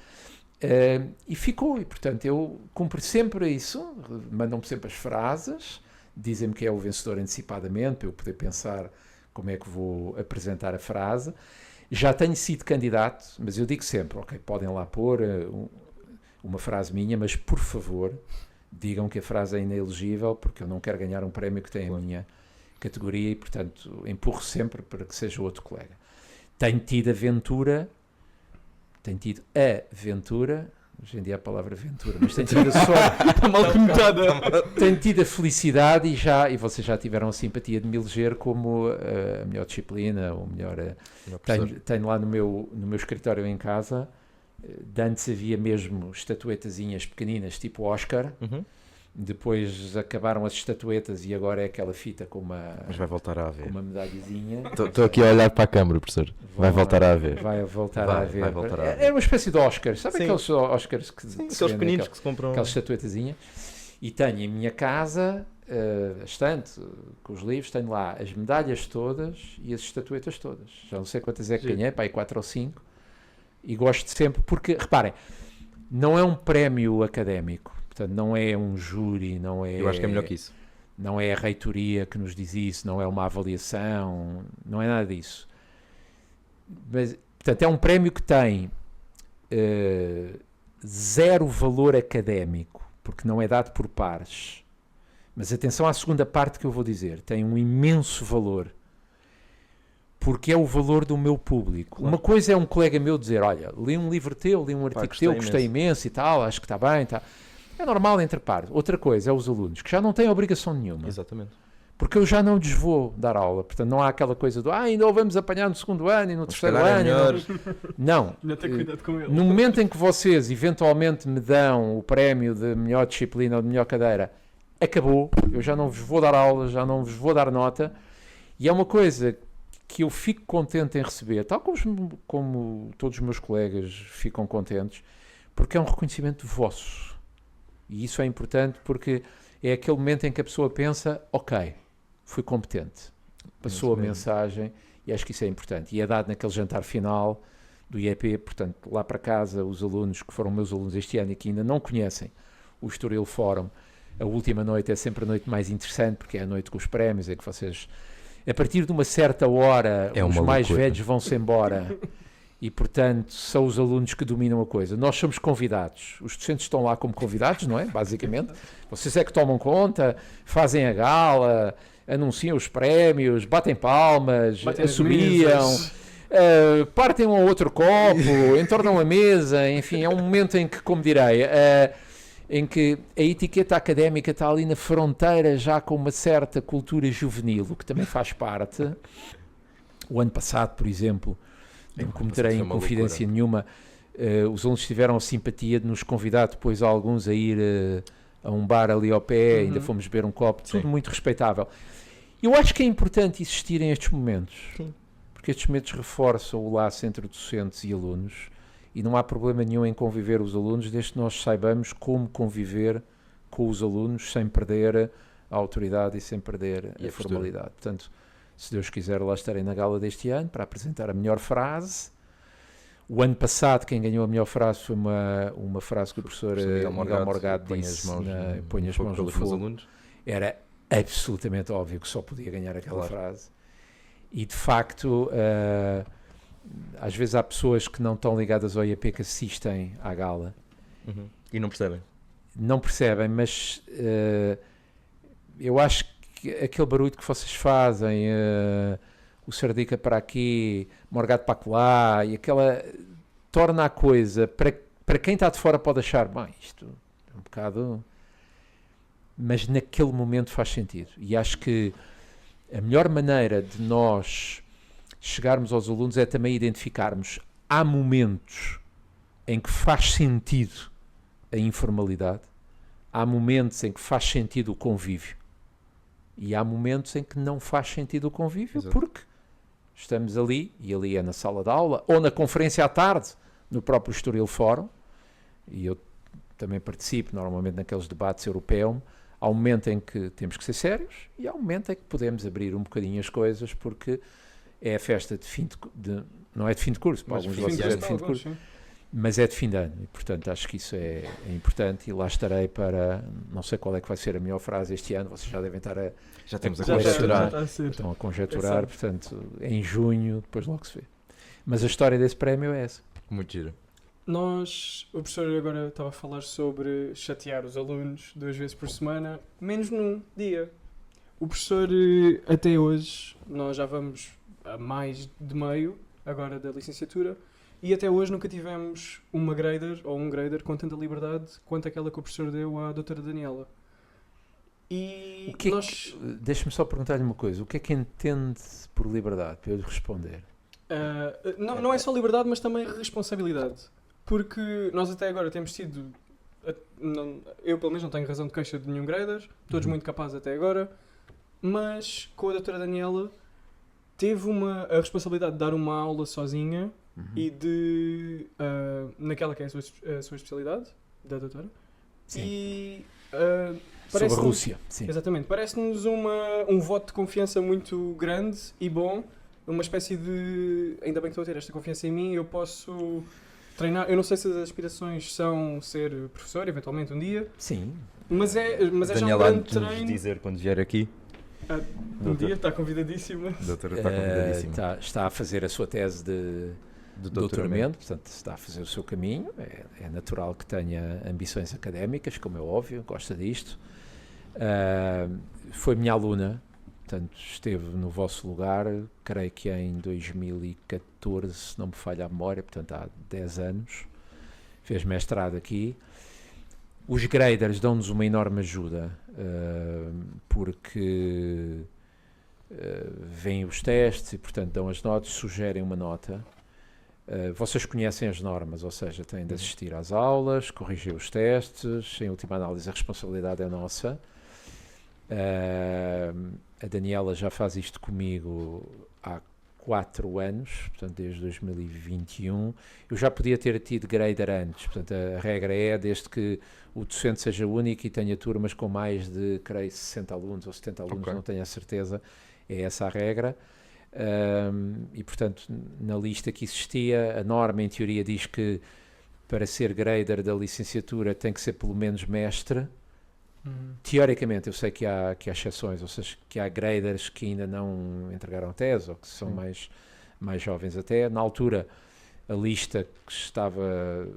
E ficou, e portanto eu cumpro sempre isso, mandam-me sempre as frases, dizem-me que é o vencedor antecipadamente, para eu poder pensar como é que vou apresentar a frase. Já tenho sido candidato, mas eu digo sempre, ok, podem lá pôr uma frase minha, mas por favor, digam que a frase é inelegível, porque eu não quero ganhar um prémio que tem a minha categoria e, portanto, empurro sempre para que seja outro colega. Tenho tido a aventura, hoje em dia a palavra aventura, mas tenho tido a sorte, Mal conotada. tenho tido a felicidade e vocês já tiveram a simpatia de me eleger como a melhor disciplina, ou melhor... Tenho lá no meu escritório em casa, de antes havia mesmo estatuetazinhas pequeninas, tipo Oscar, depois acabaram as estatuetas e agora é aquela fita com uma... Mas vai voltar a haver. Com uma medalhazinha. Estou aqui a olhar para a câmara, professor. Vai voltar a haver. Vai voltar a haver. haver. É uma espécie de Oscars. Sabe Sim. aqueles Oscars que Sim, se aqueles vendem, pequeninos que se compram. aquelas estatuetazinhas? E tenho em minha casa, a estante, com os livros, tenho lá as medalhas todas e as estatuetas todas. Já não sei quantas é que ganhei, pá, aí 4 ou 5. E gosto sempre, porque, reparem, não é um prémio académico. Portanto, não é um júri, não é... Eu acho que é melhor que isso. Não é a reitoria que nos diz isso, não é uma avaliação, não é nada disso. Mas, portanto, é um prémio que tem zero valor académico, porque não é dado por pares. Mas atenção à segunda parte que eu vou dizer, tem um imenso valor, porque é o valor do meu público. Claro. Uma coisa é um colega meu dizer, olha, li um livro teu, li um artigo teu, gostei imenso e tal, acho que está bem, tá. É normal entre pares. Outra coisa é os alunos, que já não têm obrigação nenhuma. Exatamente. Porque eu já não lhes vou dar aula. Portanto, não há aquela coisa do ainda o vamos apanhar no segundo ano e no terceiro ano. Não. Ainda tem cuidado com ele. No momento em que vocês eventualmente me dão o prémio de melhor disciplina ou de melhor cadeira, acabou. Eu já não vos vou dar aula, já não vos vou dar nota. E é uma coisa que eu fico contente em receber, tal como todos os meus colegas ficam contentes, porque é um reconhecimento vosso. E isso é importante porque é aquele momento em que a pessoa pensa, ok, fui competente, passou a mensagem e acho que isso é importante. E é dado naquele jantar final do IEP, portanto, lá para casa, os alunos que foram meus alunos este ano e que ainda não conhecem o Estoril Fórum, a última noite é sempre a noite mais interessante porque é a noite com os prémios, é que vocês, a partir de uma certa hora, os mais velhos vão-se embora. E, portanto, são os alunos que dominam a coisa. Nós somos convidados. Os docentes estão lá como convidados, não é? Basicamente. Vocês é que tomam conta, fazem a gala, anunciam os prémios, batem palmas, assobiam, partem um ou outro copo, entornam a mesa, enfim, é um momento em que, como direi, em que a etiqueta académica está ali na fronteira já com uma certa cultura juvenil, o que também faz parte. O ano passado, por exemplo, não cometerei em confidência nenhuma, os alunos tiveram a simpatia de nos convidar depois alguns a ir a um bar ali ao pé, ainda fomos beber um copo, tudo muito respeitável. Eu acho que é importante existirem estes momentos, porque estes momentos reforçam o laço entre docentes e alunos e não há problema nenhum em conviver os alunos, desde que nós saibamos como conviver com os alunos sem perder a autoridade e sem perder a formalidade. Portanto, se Deus quiser, lá estarei na gala deste ano para apresentar a melhor frase. O ano passado, quem ganhou a melhor frase foi uma frase que o professor Miguel Morgado disse, põe as mãos no fogo. Era absolutamente óbvio que só podia ganhar aquela frase. E, de facto, às vezes há pessoas que não estão ligadas ao IAP que assistem à gala. E não percebem? Não percebem, mas eu acho que aquele barulho que vocês fazem, o Sardica para aqui, Morgado para lá, e aquela torna a coisa, para quem está de fora pode achar, bem, isto é um bocado, mas naquele momento faz sentido. E acho que a melhor maneira de nós chegarmos aos alunos é também identificarmos, há momentos em que faz sentido a informalidade, há momentos em que faz sentido o convívio e há momentos em que não faz sentido o convívio, Exato. porque estamos ali, e ali é na sala de aula, ou na conferência à tarde, no próprio Estoril Fórum, e eu também participo normalmente naqueles debates europeus. Há um momento em que temos que ser sérios e há um momento em que podemos abrir um bocadinho as coisas, porque é a festa de fim não é de fim de curso, para Mas alguns de fim de vocês é ano de fim de alguns, curso, sim. mas é de fim de ano, e portanto acho que isso é importante, e lá estarei para, não sei qual é que vai ser a melhor frase este ano, vocês já devem estar Já temos a Já está- conjecturar. está a ser. estão a conjecturar, Exato. portanto, em junho, depois logo se vê. Mas a história desse prémio é essa. Muito giro. O professor agora estava a falar sobre chatear os alunos 2 vezes por semana, menos num dia. O professor, até hoje, nós já vamos a mais de meio, agora da licenciatura, e até hoje nunca tivemos uma grader ou um grader com tanta liberdade quanto aquela que o professor deu à doutora Daniela. E O que é nós... Deixa-me só perguntar-lhe uma coisa, o que é que entende por liberdade, para eu lhe responder? não é só liberdade, mas também responsabilidade. Porque nós até agora temos tido... eu, pelo menos, não tenho razão de queixa de nenhum grader. Todos muito capazes até agora. Mas, com a doutora Daniela, teve a responsabilidade de dar uma aula sozinha e de... naquela que é a sua especialidade, da doutora. Sim. E... Sobre a parece-nos- Rússia, sim. Exatamente. Parece-nos um voto de confiança muito grande e bom. Uma espécie de... Ainda bem que estou a ter esta confiança em mim, eu posso treinar. Eu não sei se as aspirações são ser professor, eventualmente um dia, Sim. mas é já um Daniela, grande antes de nos treino. dizer quando vier aqui, Um dia, está convidadíssima. a doutora está convidadíssima. Está a fazer a sua tese de Do doutoramento, portanto está a fazer o seu caminho, é natural que tenha ambições académicas, como é óbvio, gosta disto. Foi minha aluna, portanto esteve no vosso lugar, creio que em 2014, se não me falha a memória, portanto há 10 anos, fez mestrado aqui. Os graders dão-nos uma enorme ajuda, porque veem os testes e, portanto, dão as notas, sugerem uma nota. Vocês conhecem as normas, ou seja, têm de assistir às aulas, corrigir os testes, em última análise a responsabilidade é nossa. A Daniela já faz isto comigo há 4 anos, portanto desde 2021. Eu já podia ter tido grader antes, portanto a regra é desde que o docente seja único e tenha turmas com mais de, creio, 60 alunos ou 70 alunos, Ok. não tenho a certeza, é essa a regra. E portanto na lista que existia, a norma em teoria diz que para ser grader da licenciatura tem que ser pelo menos mestre. Teoricamente eu sei que há exceções, ou seja, que há graders que ainda não entregaram tese ou que são mais jovens até. Na altura a lista que estava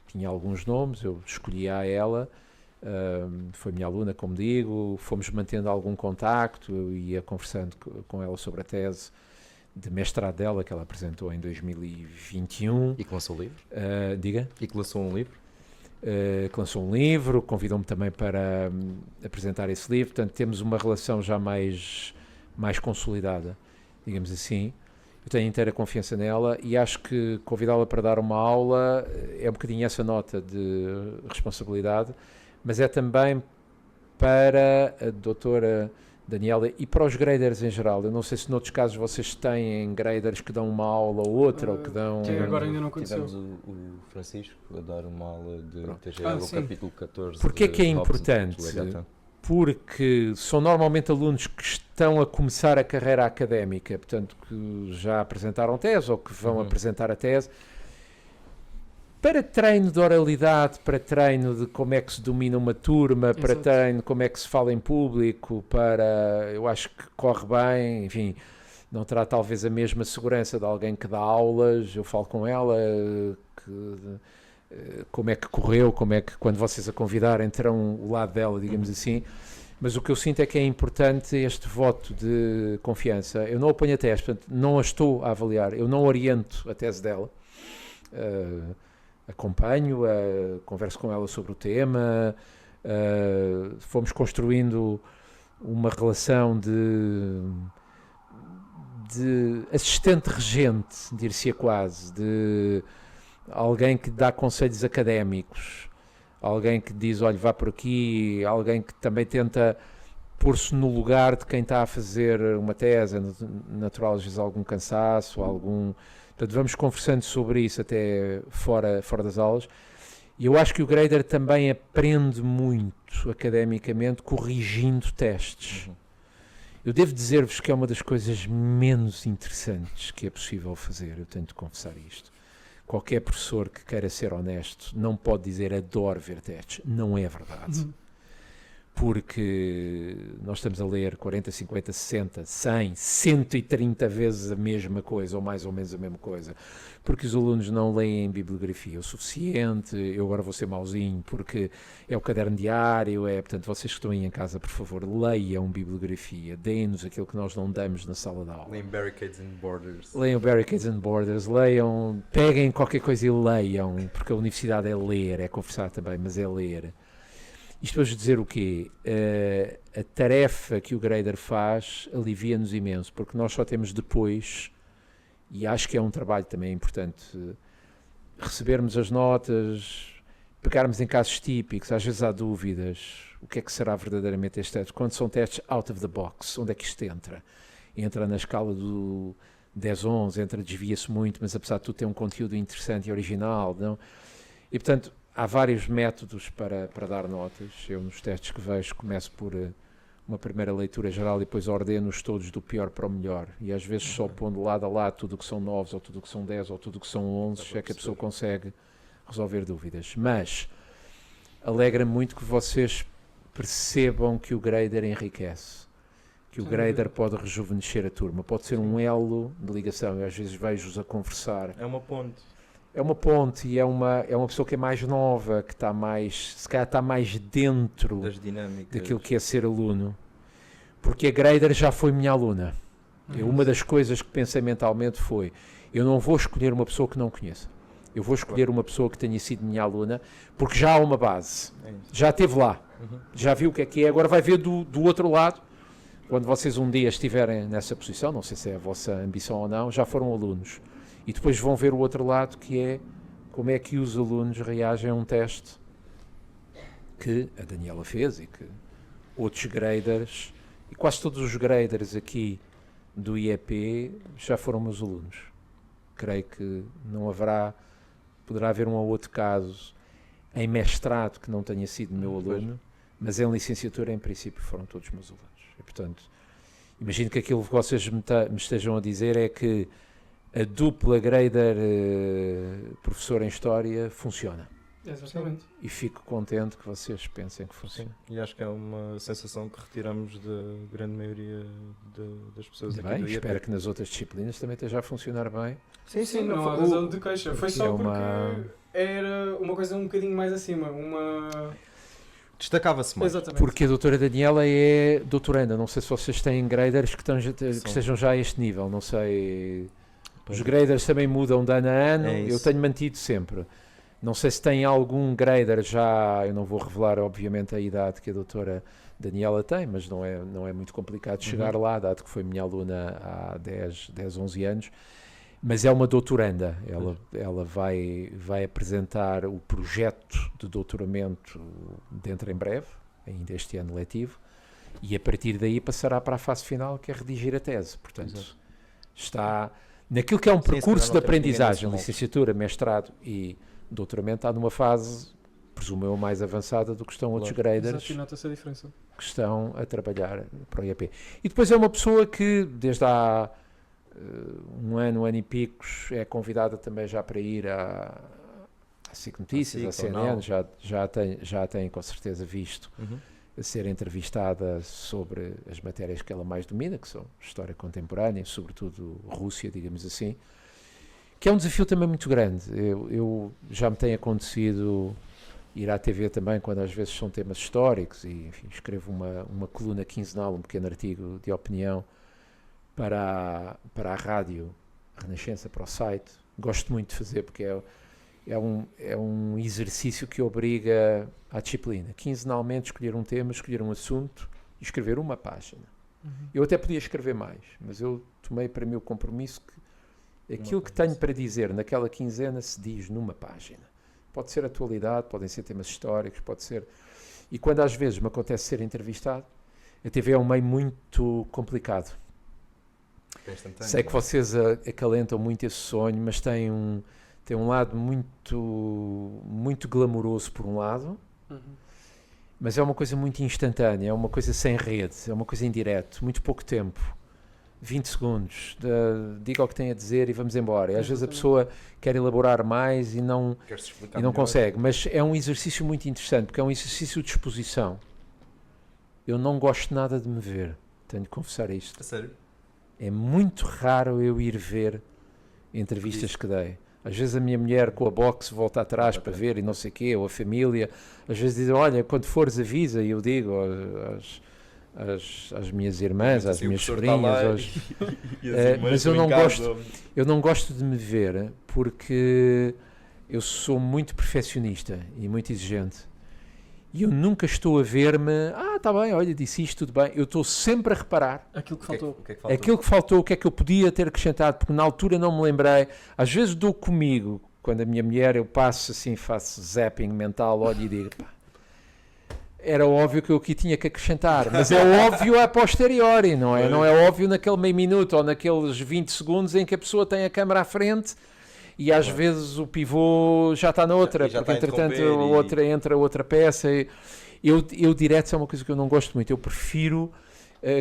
tinha alguns nomes, eu escolhi a ela, foi minha aluna, como digo, fomos mantendo algum contacto, eu ia conversando com ela sobre a tese de mestrado dela, que ela apresentou em 2021. E que lançou um livro. Diga? E que lançou um livro. Que lançou um livro, convidou-me também para apresentar esse livro, portanto temos uma relação já mais consolidada, digamos assim. Eu tenho inteira confiança nela e acho que convidá-la para dar uma aula é um bocadinho essa nota de responsabilidade, mas é também para a doutora Daniela e para os graders em geral. Eu não sei se noutros casos vocês têm graders que dão uma aula ou outra, ou que dão... Que agora ainda não aconteceu. Tivemos o Francisco a dar uma aula de Pronto. TGL, o Sim. capítulo 14. Porquê que é de Hobbes importante? de Legata. Porque são normalmente alunos que estão a começar a carreira académica, portanto, que já apresentaram tese ou que vão apresentar a tese. Para treino de oralidade, para treino de como é que se domina uma turma, para Exato. treino de como é que se fala em público, eu acho que corre bem, enfim, não terá talvez a mesma segurança de alguém que dá aulas, eu falo com ela, como é que correu, como é que quando vocês a convidarem terão o lado dela, digamos assim, mas o que eu sinto é que é importante este voto de confiança. Eu não a ponho a tese, portanto, não a estou a avaliar, eu não oriento a tese dela, acompanho, converso com ela sobre o tema, fomos construindo uma relação de assistente-regente, dir-se-ia quase, de alguém que dá conselhos académicos, alguém que diz, olha, vá por aqui, alguém que também tenta pôr-se no lugar de quem está a fazer uma tese, natural às vezes algum cansaço, portanto vamos conversando sobre isso até fora das aulas, e eu acho que o grader também aprende muito academicamente corrigindo testes. Eu devo dizer-vos que é uma das coisas menos interessantes que é possível fazer, eu tenho de confessar isto. Qualquer professor que queira ser honesto não pode dizer adoro ver testes, não é verdade. Porque nós estamos a ler 40, 50, 60, 100, 130 vezes a mesma coisa, ou mais ou menos a mesma coisa, porque os alunos não leem bibliografia o suficiente. Eu agora vou ser mauzinho, porque é o caderno diário, portanto, vocês que estão aí em casa, por favor, leiam bibliografia, deem-nos aquilo que nós não damos na sala de aula. Leiam Barricades and Borders. Leiam Barricades and Borders, leiam, peguem qualquer coisa e leiam, porque a universidade é ler, é conversar também, mas é ler. Isto para vos dizer o quê? A tarefa que o grader faz alivia-nos imenso, porque nós só temos depois, e acho que é um trabalho também importante, recebermos as notas, pegarmos em casos típicos, às vezes há dúvidas, o que é que será verdadeiramente este teste? Quando são testes out of the box, onde é que isto entra? Entra na escala do 10-11, desvia-se muito, mas apesar de tudo tem um conteúdo interessante e original, não? E portanto, há vários métodos para dar notas. Eu, nos testes que vejo, começo por uma primeira leitura geral e depois ordeno-os todos do pior para o melhor. E às vezes só pondo lado a lado tudo o que são 9, ou tudo o que são 10, ou tudo o que são 11, é que a pessoa consegue resolver dúvidas. Mas alegra-me muito que vocês percebam que o grader enriquece. Que o grader pode rejuvenescer a turma. Pode ser um elo de ligação. Eu às vezes vejo-os a conversar. É uma ponte. É uma ponte e é uma pessoa que é mais nova, que está mais, se calhar está mais dentro das dinâmicas daquilo que é ser aluno. Porque a grader já foi minha aluna. Uma das coisas que pensei mentalmente foi, eu não vou escolher uma pessoa que não conheça. Eu vou escolher uma pessoa que tenha sido minha aluna, porque já há uma base. Já esteve lá. Já viu o que é, agora vai ver do outro lado. Quando vocês um dia estiverem nessa posição, não sei se é a vossa ambição ou não, já foram alunos. E depois vão ver o outro lado, que é como é que os alunos reagem a um teste que a Daniela fez e que outros graders, e quase todos os graders aqui do IEP já foram meus alunos. Creio que não poderá haver um ou outro caso em mestrado que não tenha sido meu aluno, mas em licenciatura, em princípio, foram todos meus alunos. E, portanto, imagino que aquilo que vocês me estejam a dizer é que a dupla grader professor em História funciona. Exatamente. E fico contente que vocês pensem que funciona. Sim. E acho que é uma sensação que retiramos da grande maioria das pessoas aqui do IEP. Espero que nas outras disciplinas também esteja a funcionar bem. Sim, não há razão de queixa. Foi só porque era uma coisa um bocadinho mais acima. Destacava-se mais. Exatamente. Porque a doutora Daniela é doutoranda. Não sei se vocês têm graders que estejam já a este nível. Não sei. Os graders também mudam de ano a ano. Eu tenho mantido sempre. Não sei se tem algum grader já. Eu não vou revelar, obviamente, a idade que a doutora Daniela tem, mas não é muito complicado chegar lá, dado que foi minha aluna há 10, 11 anos. Mas é uma doutoranda. Ela vai apresentar o projeto de doutoramento dentro em breve, ainda este ano letivo, e a partir daí passará para a fase final, que é redigir a tese. Portanto, está naquilo que é um percurso de aprendizagem, licenciatura, mestrado e doutoramento, está numa fase, presumo eu, mais avançada do que estão outros graders nota-se a diferença. Que estão a trabalhar para o IEP. E depois é uma pessoa que, desde há um ano e picos, é convidada também já para ir à SIC Notícias, à CNN, já tem com certeza visto a ser entrevistada sobre as matérias que ela mais domina, que são história contemporânea, sobretudo Rússia, digamos assim, que é um desafio também muito grande. Eu já me tem acontecido ir à TV também, quando às vezes são temas históricos, e enfim, escrevo uma coluna quinzenal, um pequeno artigo de opinião para a rádio Renascença, para o site. Gosto muito de fazer, porque é um exercício que obriga à disciplina. Quinzenalmente escolher um tema, escolher um assunto e escrever uma página. Eu até podia escrever mais, mas eu tomei para mim o compromisso que aquilo que tenho para dizer naquela quinzena se diz numa página. Pode ser atualidade, podem ser temas históricos, pode ser... E quando às vezes me acontece ser entrevistado, a TV é um meio muito complicado. Sei que vocês acalentam muito esse sonho, mas tem um lado muito glamouroso por um lado, mas é uma coisa muito instantânea, é uma coisa sem rede, é uma coisa indireto, muito pouco tempo. 20 segundos, diga o que tem a dizer e vamos embora. E às vezes a pessoa quer elaborar mais e não consegue, mas é um exercício muito interessante, porque é um exercício de exposição. Eu não gosto nada de me ver, tenho de confessar isto. A sério? É muito raro eu ir ver entrevistas que dei. Às vezes a minha mulher com a box volta atrás para ver e não sei o quê, ou a família. Às vezes dizem, olha, quando fores avisa, e eu digo às minhas irmãs, às minhas sobrinhas, mas eu não gosto de me ver porque eu sou muito perfeccionista e muito exigente e eu nunca estou a ver-me, está bem, olha, disse isto, tudo bem, eu estou sempre a reparar aquilo que faltou, o que é que eu podia ter acrescentado, porque na altura não me lembrei, às vezes dou comigo, quando a minha mulher, eu passo assim, faço zapping mental, olho e digo, pá, era óbvio que eu aqui tinha que acrescentar, mas é óbvio a posteriori, não é? Não é óbvio naquele meio minuto ou naqueles 20 segundos em que a pessoa tem a câmera à frente e às vezes o pivô já está noutra, porque entretanto entra outra peça. Eu direto é uma coisa que eu não gosto muito, eu prefiro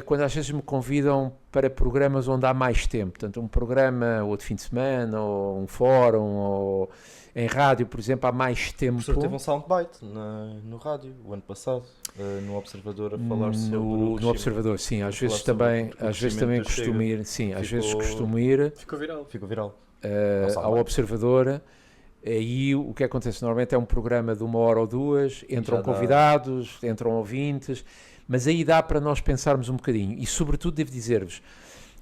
quando às vezes me convidam para programas onde há mais tempo, portanto um programa ou de fim de semana ou um fórum ou... Em rádio, por exemplo, há mais tempo. O professor teve um soundbite no rádio, o ano passado, no Observador, a falar sobre no Observador, sim, às vezes também costumo ir, sim, às vezes costumo ir. Ficou viral. Ao Observador, aí o que acontece normalmente é um programa de 1 hora ou 2, entram convidados, entram ouvintes, mas aí dá para nós pensarmos um bocadinho, e sobretudo devo dizer-vos,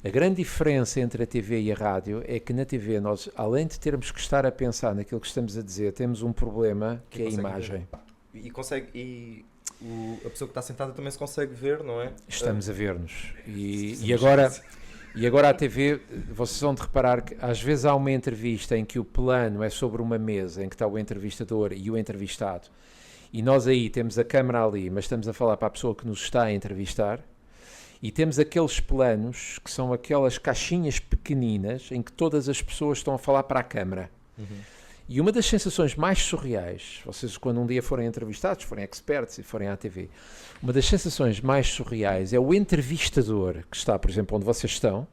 a grande diferença entre a TV e a rádio é que na TV nós, além de termos que estar a pensar naquilo que estamos a dizer, temos um problema que é a imagem. A pessoa que está sentada também se consegue ver, não é? Estamos a ver-nos. E agora a TV, vocês vão de reparar que às vezes há uma entrevista em que o plano é sobre uma mesa em que está o entrevistador e o entrevistado. E nós aí temos a câmara ali, mas estamos a falar para a pessoa que nos está a entrevistar. E temos aqueles planos que são aquelas caixinhas pequeninas em que todas as pessoas estão a falar para a câmara. E uma das sensações mais surreais, vocês quando um dia forem entrevistados, forem experts e forem à TV, uma das sensações mais surreais é o entrevistador que está, por exemplo, onde vocês estão,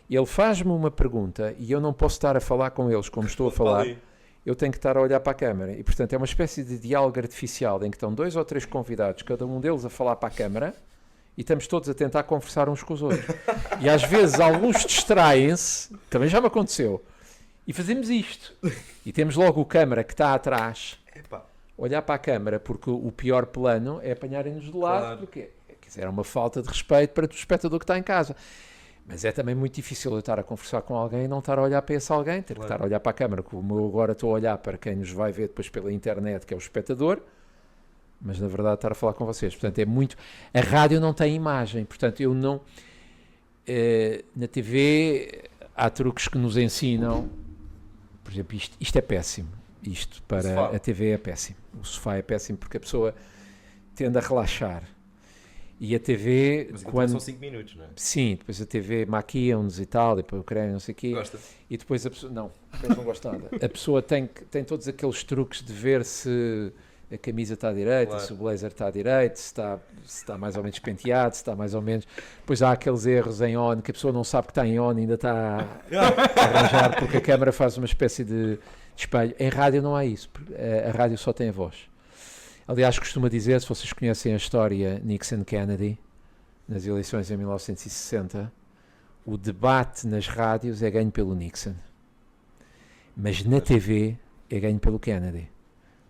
ele faz-me uma pergunta e eu não posso estar a falar com eles como estou a falar, eu tenho que estar a olhar para a câmara. E, portanto, é uma espécie de diálogo artificial em que estão 2 ou 3 convidados, cada um deles a falar para a câmara, e estamos todos a tentar conversar uns com os outros. E às vezes alguns distraem-se, também já me aconteceu, e fazemos isto. E temos logo o câmara que está atrás, olhar para a câmara, porque o pior plano é apanharem-nos de lado, porque é uma falta de respeito para o espectador que está em casa. Mas é também muito difícil eu estar a conversar com alguém e não estar a olhar para esse alguém, ter que estar a olhar para a câmara, como eu agora estou a olhar para quem nos vai ver depois pela internet, que é o espectador, mas na verdade estar a falar com vocês. Portanto, é muito... A rádio não tem imagem, portanto, eu não... na TV há truques que nos ensinam, por exemplo, isto é péssimo, isto para a TV é péssimo, o sofá é péssimo porque a pessoa tende a relaxar. E a TV... Mas quando são 5 minutos, não é? Sim, depois a TV maquia-nos e tal, depois o creme, não sei o quê. Gosta? E depois a pessoa... Não, depois não gosto nada. A pessoa tem todos aqueles truques de ver se a camisa está à direita, se o blazer está à direita, se está mais ou menos penteado, se está mais ou menos... Depois há aqueles erros em on, que a pessoa não sabe que está em on e ainda está a arranjar, porque a câmara faz uma espécie de espelho. Em rádio não há isso, a rádio só tem a voz. Aliás, costuma dizer, se vocês conhecem a história Nixon-Kennedy, nas eleições em 1960, o debate nas rádios é ganho pelo Nixon. Mas na TV é ganho pelo Kennedy.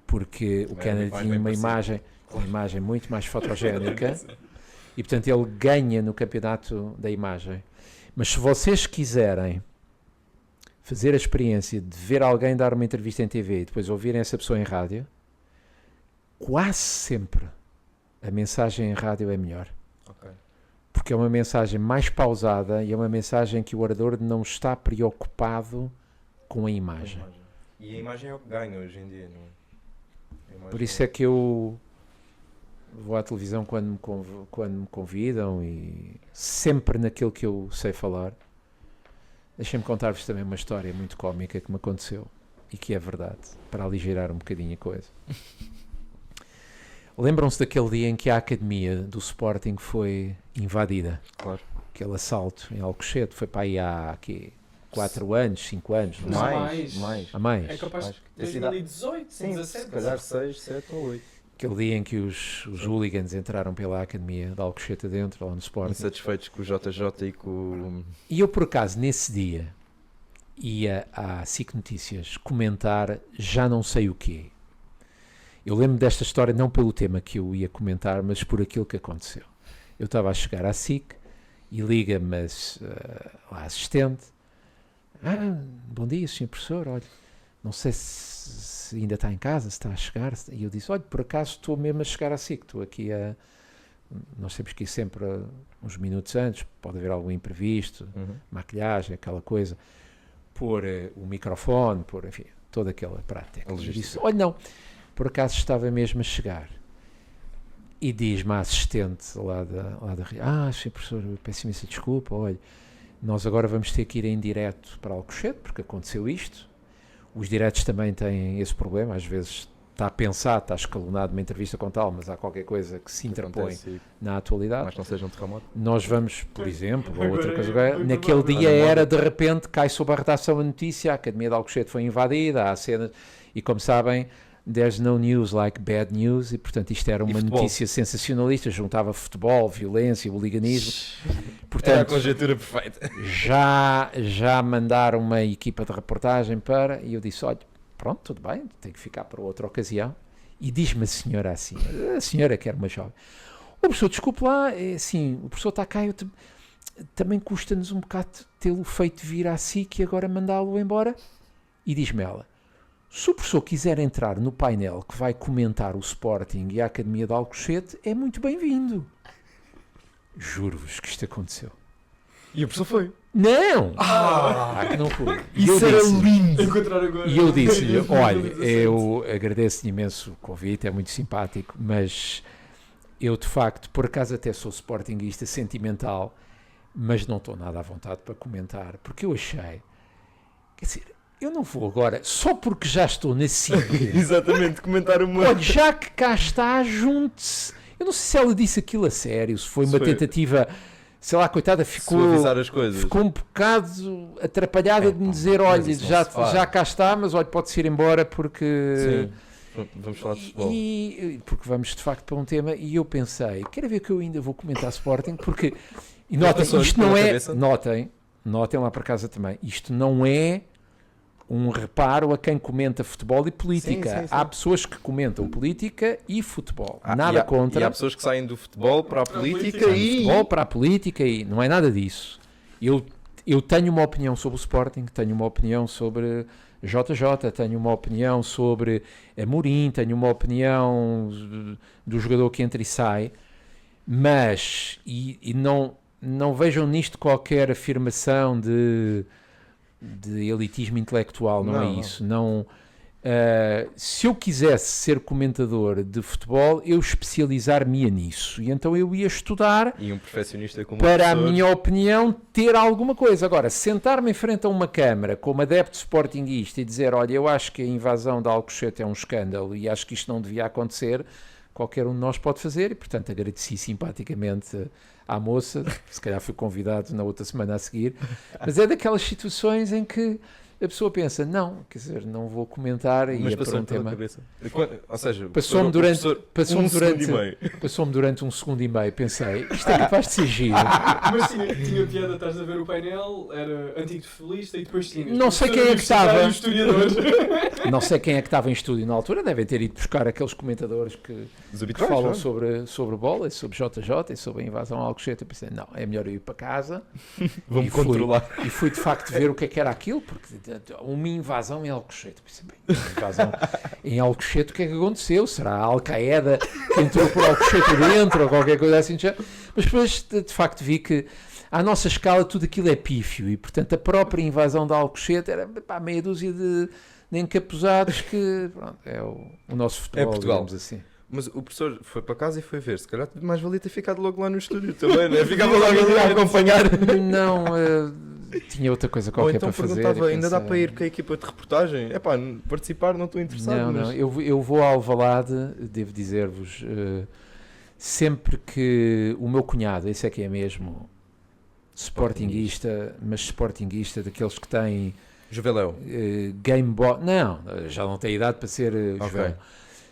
Porque o Kennedy tinha uma imagem muito mais fotogénica e, portanto, ele ganha no campeonato da imagem. Mas se vocês quiserem fazer a experiência de ver alguém dar uma entrevista em TV e depois ouvirem essa pessoa em rádio, quase sempre a mensagem em rádio é melhor. Okay. Porque é uma mensagem mais pausada e é uma mensagem que o orador não está preocupado com a imagem. E a imagem é o que ganha hoje em dia, não é? Por isso é que eu vou à televisão quando me convidam e sempre naquilo que eu sei falar. Deixem-me contar-vos também uma história muito cómica que me aconteceu e que é verdade, para aligerar um bocadinho a coisa. Lembram-se daquele dia em que a academia do Sporting foi invadida? Claro. Aquele assalto em Alcochete, foi para aí há 4 anos, 5 anos? Não, Mais. Há mais? É capaz Acho de que ter sido 2018, Sim, 17. se calhar 6, 7 ou 8. Aquele dia em que os hooligans entraram pela academia de Alcochete adentro, lá no Sporting. Insatisfeitos com o JJ e com o... E eu, por acaso, nesse dia, ia à SIC Notícias comentar já não sei o quê. Eu lembro desta história não pelo tema que eu ia comentar, mas por aquilo que aconteceu. Eu estava a chegar à SIC e liga-me a assistente. Bom dia, Sr. Professor, olha, não sei se ainda está em casa, se está a chegar. E eu disse, olha, por acaso estou mesmo a chegar à SIC, estou aqui nós temos que ir sempre uns minutos antes, pode haver algum imprevisto, maquilhagem, aquela coisa, pôr o microfone, enfim, toda aquela prática. Eu disse, olha, não, por acaso estava mesmo a chegar. E diz-me a assistente lá da Sr. Professor, eu peço imensa desculpa, olha, nós agora vamos ter que ir em direto para Alcochete, porque aconteceu isto. Os diretos também têm esse problema, às vezes está pensado, está escalonado uma entrevista com tal, mas há qualquer coisa que se interpõe na atualidade. Mas não seja um terremoto. Nós vamos, por exemplo, ou outra coisa, naquele dia era, de repente, cai sob a redação a notícia, a Academia de Alcochete foi invadida, há cenas, e como sabem, there's no news like bad news, e portanto isto era uma notícia sensacionalista, juntava futebol, violência, hooliganismo. Portanto, era a conjectura perfeita. Já mandaram uma equipa de reportagem e eu disse, olha, pronto, tudo bem, tem que ficar para outra ocasião. E diz-me a senhora assim, a senhora que era uma jovem, professor, desculpe lá, é assim, o professor está cá, também custa-nos um bocado tê-lo feito vir à SIC e agora mandá-lo embora. E diz-me ela, se o professor quiser entrar no painel que vai comentar o Sporting e a Academia de Alcochete, é muito bem-vindo. Juro-vos que isto aconteceu. E o professor foi? Não! Que não foi. Isso era lindo! E eu disse-lhe, olha, eu agradeço-lhe imenso o convite, é muito simpático, mas eu de facto, por acaso até sou sportinguista sentimental, mas não estou nada à vontade para comentar, porque eu achei, quer dizer, eu não vou agora, só porque já estou na SIC. Exatamente, comentar uma... Olha, já que cá está, junte-se. Eu não sei se ela disse aquilo a sério, se foi uma tentativa, sei lá, coitada, ficou um bocado atrapalhada de me dizer, olha, já cá está, mas olha, pode-se ir embora porque... Sim, vamos falar de futebol. Porque vamos de facto para um tema, e eu pensei, quero ver que eu ainda vou comentar Sporting, porque... E notem, isto não é... Notem lá para casa também, isto não é um reparo a quem comenta futebol e política. Sim. Há pessoas que comentam política e futebol. Nada contra. E há pessoas que saem do futebol para a política e... futebol para a política e não é nada disso. Eu tenho uma opinião sobre o Sporting, tenho uma opinião sobre JJ, tenho uma opinião sobre Amorim, tenho uma opinião do jogador que entra e sai, mas não vejam nisto qualquer afirmação de elitismo intelectual, não é isso. Se eu quisesse ser comentador de futebol, eu especializar-me-ia nisso. E então eu ia estudar, e um perfeccionista como para a minha opinião, ter alguma coisa. Agora, sentar-me em frente a uma câmara como adepto sportinguista e dizer, olha, eu acho que a invasão de Alcochete é um escândalo e acho que isto não devia acontecer, qualquer um de nós pode fazer. E, portanto, agradeci simpaticamente à moça, se calhar fui convidado na outra semana a seguir, mas é daquelas situações em que a pessoa pensa, não, quer dizer, não vou comentar e é para um tema. Ou seja, passou-me durante um segundo e meio, pensei, isto é capaz de ser giro. Mas tinha piada, estás a ver o painel, era antigo futebolista e depois tinha. Não sei quem é que estava. Não sei quem é que estava em estúdio na altura, devem ter ido buscar aqueles comentadores que falam sobre bola, sobre JJ e sobre a invasão ao Alcochete. Eu pensei, não, é melhor eu ir para casa. Vou-me controlar. E fui de facto ver o que é que era aquilo, porque uma invasão em Alcochete. Pensei, bem, uma invasão em Alcochete, o que é que aconteceu? Será a Al-Qaeda que entrou por Alcochete dentro ou qualquer coisa assim? Mas depois de facto vi que à nossa escala tudo aquilo é pífio e portanto a própria invasão de Alcochete era meia dúzia de encapuzados que pronto, é o nosso futebol, Portugal. digamos assim. Mas o professor foi para casa e foi ver. Se calhar mais valia ter ficado logo lá no estúdio também, né? Ficava logo ali a acompanhar. Não, tinha outra coisa Ou qualquer então para fazer. perguntava, ainda dá pensei, para ir com a equipa de reportagem? É pá, participar não estou interessado. Não, mas... eu vou a Alvalade, devo dizer-vos, sempre que o meu cunhado, esse é que é mesmo, sportinguista, mas sportinguista daqueles que têm Juveléu. Game Box, não, já não tem idade para ser Juveléu.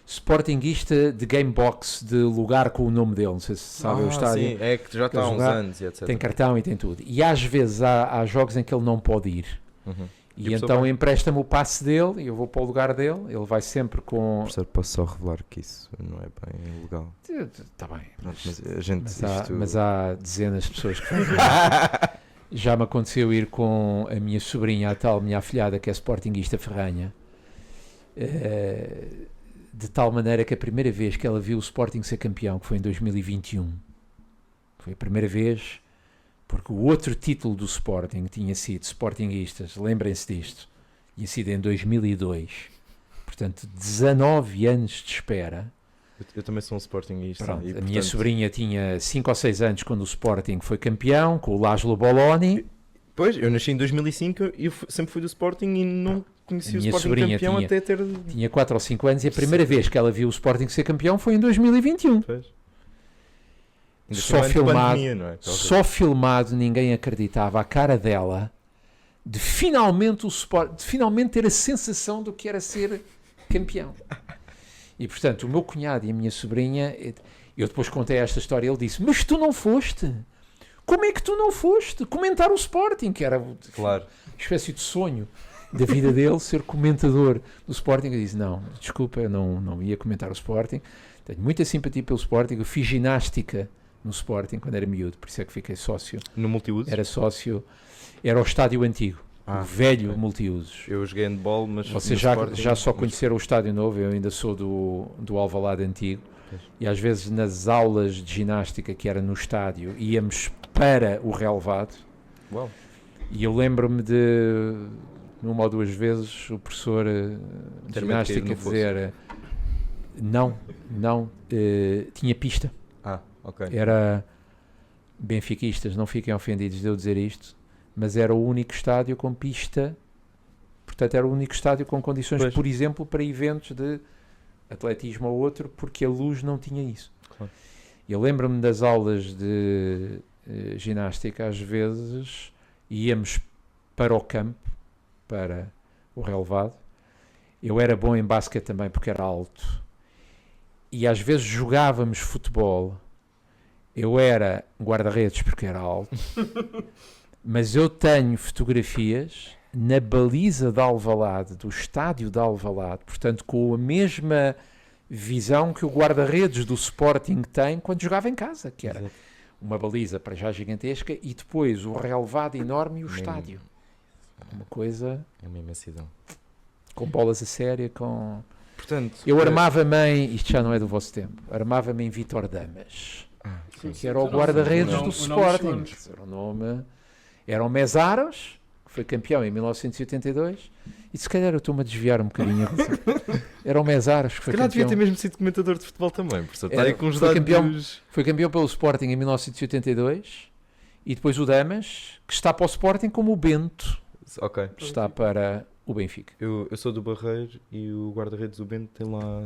Sportinguista de Game Box, de lugar com o nome dele, não sei se sabem o estádio. Sim, é que já está há uns anos e etc. Tem cartão e tem tudo. E às vezes há jogos em que ele não pode ir. Uhum. E então empresta-me o passe dele e eu vou para o lugar dele. Ele vai sempre com. Professor, posso só revelar que isso não é bem legal. Está bem. Pronto, mas a gente Mas há dezenas de pessoas que fazem. Já me aconteceu ir com a minha sobrinha, a tal minha afilhada, que é sportinguista ferranha. De tal maneira que a primeira vez que ela viu o Sporting ser campeão, que foi em 2021, foi a primeira vez, porque o outro título do Sporting tinha sido, Sportinguistas, lembrem-se disto, tinha sido em 2002, portanto 19 anos de espera. Eu também sou um Sportingista. Pronto, e, a minha sobrinha tinha 5 ou 6 anos quando o Sporting foi campeão, com o Laszlo Boloni. Pois, eu nasci em 2005 e sempre fui do Sporting e não conheci o Sporting campeão até ter... Tinha 4 ou 5 anos e a primeira vez que ela viu o Sporting ser campeão foi em 2021. Pois. Só filmado, pandemia, não é? só filmado, ninguém acreditava a cara dela de finalmente o Sport, de finalmente ter a sensação do que era ser campeão. E portanto, o meu cunhado e a minha sobrinha, eu depois contei esta história, ele disse: mas tu não foste? Como é que tu não foste comentar o Sporting? Que era claro. Uma espécie de sonho da vida dele, ser comentador do Sporting. Eu disse: não, desculpa, eu não ia comentar o Sporting. Tenho muita simpatia pelo Sporting. Eu fiz ginástica no Sporting quando era miúdo, por isso é que fiquei sócio. No multiuso? Era sócio, era o estádio antigo, o velho multiusos. Eu joguei handball, mas vocês já só conheceram o estádio novo, eu ainda sou do Alvalade antigo. E às vezes nas aulas de ginástica que era no estádio íamos para o relevado. Uau. E eu lembro-me de uma ou duas vezes o professor de ginástica dizer não, tinha pista. Okay. Era benfiquistas, não fiquem ofendidos de eu dizer isto, mas era o único estádio com pista, portanto era o único estádio com condições, por exemplo, para eventos de atletismo ou outro, porque a luz não tinha isso. Claro. Eu lembro-me das aulas de ginástica, às vezes íamos para o campo, para o relevado. Eu era bom em basquete também porque era alto, e às vezes jogávamos futebol. Eu era guarda-redes porque era alto, mas eu tenho fotografias na baliza de Alvalade, do estádio de Alvalade, portanto com a mesma visão que o guarda-redes do Sporting tem quando jogava em casa, que era uma baliza para já gigantesca e depois o relevado enorme e o estádio. Uma coisa... É uma imensidão. Com bolas a sério, com... Portanto, eu armava-me isto já não é do vosso tempo, armava-me em Vítor Damas. Que era o guarda-redes do Sporting. Era o Mesaros, que foi campeão em 1982, e se calhar eu estou-me a desviar um bocadinho. Era o Mesaros que foi campeão. devia ter mesmo sido comentador de futebol também, professor. Está aí com os dados... Foi campeão pelo Sporting em 1982, e depois o Damas, que está para o Sporting como o Bento, está para o Benfica. Eu sou do Barreiro e o guarda-redes do Bento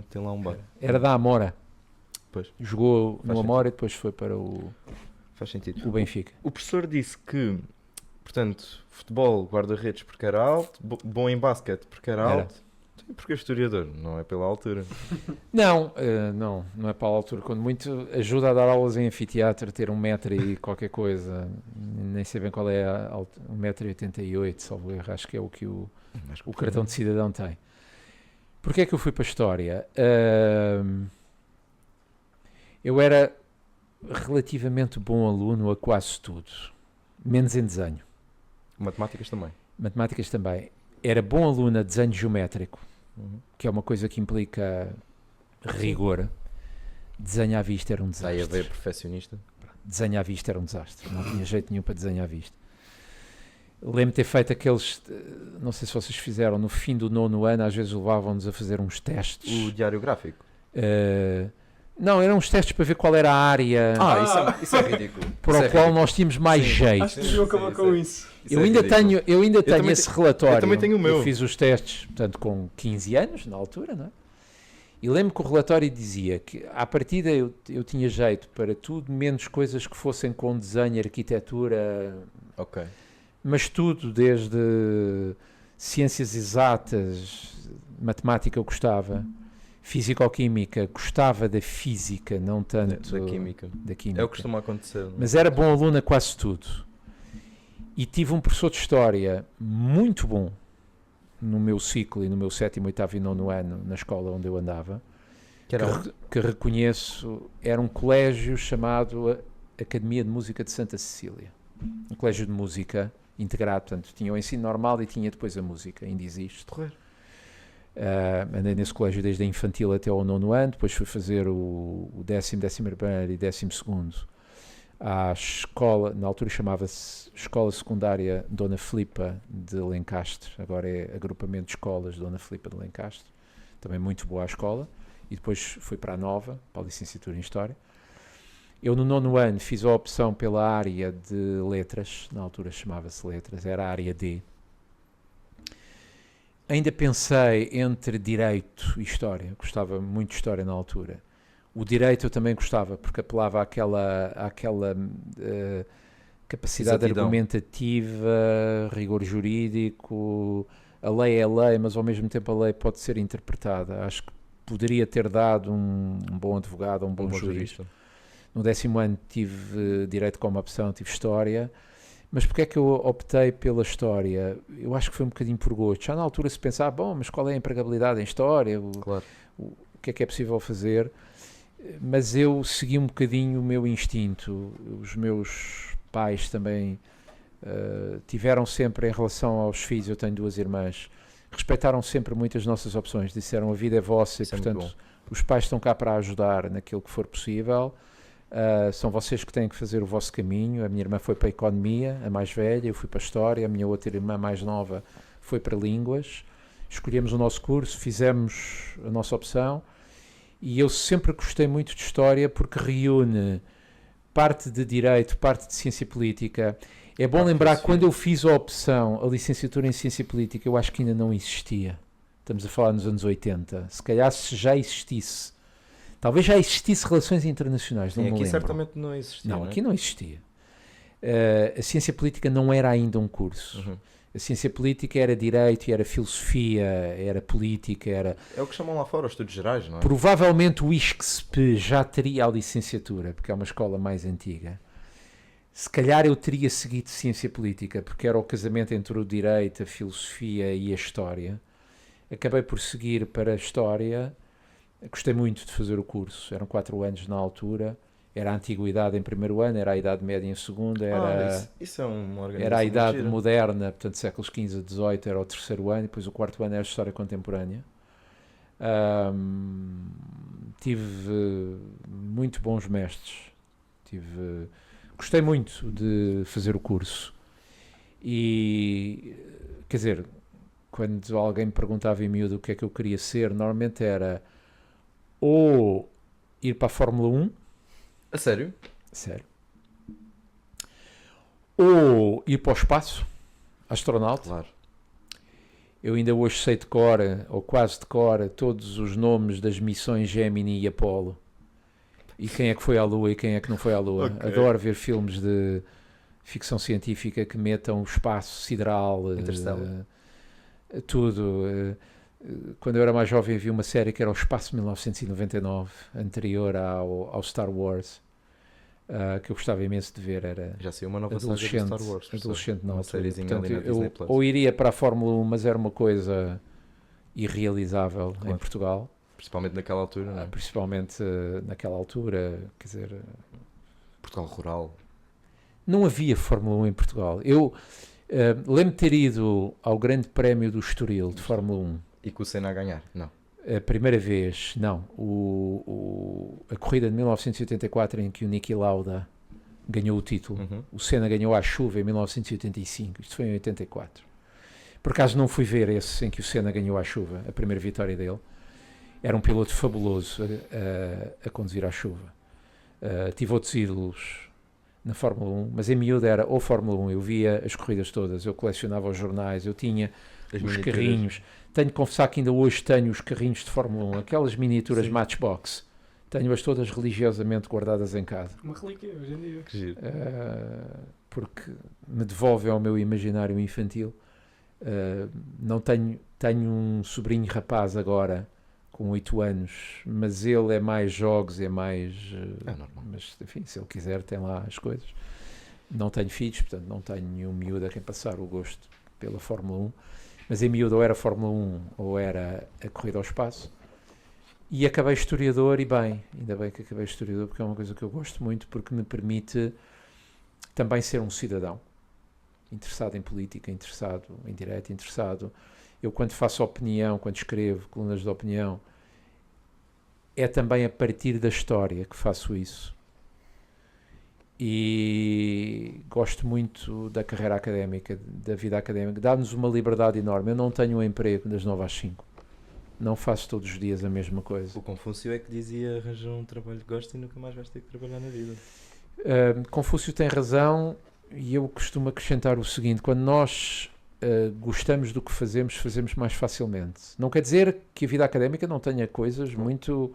tem lá um bar. Era da Amora. Pois. Jogou no Amora e depois foi para o sentido. O Benfica. O professor disse que, portanto, futebol, guarda-redes porque era alto, bom em basquete porque era alto. Porque é historiador, não é pela altura. Não é pela altura. Quando muito ajuda a dar aulas em anfiteatro, ter 1 metro e qualquer coisa. Nem sei bem qual é a altura. 1,88 m, salvo erro. Acho que é o que o cartão de cidadão tem. Porquê é que eu fui para a história? Eu era relativamente bom aluno a quase tudo, menos em desenho. Matemáticas também. Matemáticas também. Era bom aluno a desenho geométrico, que é uma coisa que implica rigor. Desenho à vista era um desastre. Aí a ver perfeccionista. Desenho à vista era um desastre. Não tinha jeito nenhum para desenho à vista. Lembro de ter feito aqueles, não sei se vocês fizeram, no fim do 9º ano, às vezes levavam-nos a fazer uns testes. O diário gráfico? Não, eram uns testes para ver qual era a área Isso é ridículo. para o qual nós tínhamos mais jeito. Acho que deviam acabar com isso. Eu ainda tenho esse relatório. Eu também tenho o meu. Eu fiz os testes, portanto, com 15 anos, na altura, não é? E lembro que o relatório dizia que, à partida, eu tinha jeito para tudo, menos coisas que fossem com desenho, arquitetura, Ok. mas tudo, desde ciências exatas, matemática eu gostava, físico-química, gostava da física, não tanto Da química. da química. É o que costuma acontecer. não é? Mas era bom aluno a quase tudo. E tive um professor de História muito bom no meu ciclo e no meu 7º, 8º e 9º ano na escola onde eu andava, Que era onde? que reconheço, era um colégio chamado Academia de Música de Santa Cecília. Um colégio de música integrado, portanto, tinha o ensino normal e tinha depois a música, ainda existe. Andei nesse colégio desde a infantil até ao 9º ano, depois fui fazer o 10º, 11º e 12º à escola, na altura chamava-se Escola Secundária Dona Filipa de Lencastre, agora é Agrupamento de Escolas Dona Filipa de Lencastre, também muito boa a escola, e depois fui para a Nova, para a licenciatura em História. Eu no 9º ano fiz a opção pela área de Letras, na altura chamava-se Letras, era a área D. Ainda pensei entre Direito e História, gostava muito de História na altura. O Direito eu também gostava, porque apelava àquela capacidade Exatidão. argumentativa, rigor jurídico. A lei é lei, mas ao mesmo tempo a lei pode ser interpretada. Acho que poderia ter dado um bom advogado, um bom jurista. No 10º ano tive Direito como opção, tive História. Mas porque é que eu optei pela História? Eu acho que foi um bocadinho por gosto. Já na altura se pensava, bom, mas qual é a empregabilidade em História? Claro. O que é possível fazer? Mas eu segui um bocadinho o meu instinto. Os meus pais também tiveram sempre, em relação aos filhos, eu tenho 2 irmãs, respeitaram sempre muito as nossas opções. Disseram, a vida é vossa e, portanto, os pais estão cá para ajudar naquilo que for possível. São vocês que têm que fazer o vosso caminho. A minha irmã foi para a Economia, a mais velha, eu fui para a História, a minha outra irmã mais nova foi para Línguas. Escolhemos o nosso curso, fizemos a nossa opção. E eu sempre gostei muito de História porque reúne parte de Direito, parte de Ciência Política. É bom lembrar que quando eu fiz a opção, a licenciatura em Ciência Política, eu acho que ainda não existia. Estamos a falar nos anos 80. Se calhar se já existisse, talvez já existisse relações internacionais, não me lembro. Aqui certamente não existia. Não, aqui não existia. A Ciência Política não era ainda um curso. Uhum. A Ciência Política era Direito, era Filosofia, era Política, era... É o que chamam lá fora os estudos gerais, não é? Provavelmente o ISCSP já teria a licenciatura, porque é uma escola mais antiga. Se calhar eu teria seguido Ciência Política, porque era o casamento entre o Direito, a Filosofia e a História. Acabei por seguir para a História. Gostei muito de fazer o curso. Eram 4 anos na altura. Era a Antiguidade em 1º ano, era a Idade Média em 2º, isso é uma organização era a Idade gira. Moderna, portanto séculos XV a XVIII era o 3º ano, e depois o 4º ano era a História Contemporânea. Tive muito bons mestres. Gostei muito de fazer o curso. E, quer dizer, quando alguém me perguntava em miúdo o que é que eu queria ser, normalmente era ou ir para a Fórmula 1. A sério? Sério. Ou ir para o espaço, astronauta. Claro. Eu ainda hoje sei de cor, ou quase de cor, todos os nomes das missões Gemini e Apollo. E quem é que foi à Lua e quem é que não foi à Lua. Okay. Adoro ver filmes de ficção científica que metam o espaço sideral. Interstellar. Tudo. Quando eu era mais jovem vi uma série que era o Espaço 1999, anterior ao Star Wars, que eu gostava imenso de ver. Era já saiu uma nova saga de Star Wars. Adolescente não, uma sériezinha ali na Disney Plus. ou iria para a Fórmula 1, mas era uma coisa irrealizável Claro. em Portugal. Principalmente naquela altura, não é? Principalmente naquela altura, quer dizer... Portugal rural. Não havia Fórmula 1 em Portugal. Eu lembro de ter ido ao Grande Prémio do Estoril de Fórmula 1. E com o Senna a ganhar? Não. A primeira vez, não. A corrida de 1984 em que o Niki Lauda ganhou o título. Uhum. O Senna ganhou à chuva em 1985. Isto foi em 84. Por acaso não fui ver esse em que o Senna ganhou à chuva, a primeira vitória dele. Era um piloto fabuloso a conduzir à chuva. Tive outros ídolos na Fórmula 1, mas em miúdo era ou Fórmula 1. Eu via as corridas todas, eu colecionava os jornais, eu tinha os carrinhos. Tenho de confessar que ainda hoje tenho os carrinhos de Fórmula 1, aquelas miniaturas Sim. Matchbox. Tenho-as todas religiosamente guardadas em casa. Uma relíquia hoje em dia. Que giro. Porque me devolve ao meu imaginário infantil. Não tenho um sobrinho rapaz agora com 8 anos, mas ele é mais jogos, é mais É normal. mas enfim, se ele quiser tem lá as coisas. Não tenho filhos, portanto não tenho nenhum miúdo a quem passar o gosto pela Fórmula 1, mas em miúdo ou era Fórmula 1 ou era a corrida ao espaço. E acabei historiador, e bem, ainda bem que acabei historiador, porque é uma coisa que eu gosto muito, porque me permite também ser um cidadão interessado em política, interessado em direito, interessado. Eu, quando faço opinião, quando escrevo colunas de opinião, é também a partir da história que faço isso. E gosto muito da carreira académica, da vida académica. Dá-nos uma liberdade enorme. Eu não tenho um emprego das 9 às 5. Não faço todos os dias a mesma coisa. O Confúcio é que dizia arranjar um trabalho que gosta e nunca mais vais ter que trabalhar na vida. Confúcio tem razão, e eu costumo acrescentar o seguinte: quando nós gostamos do que fazemos, fazemos mais facilmente. Não quer dizer que a vida académica não tenha coisas muito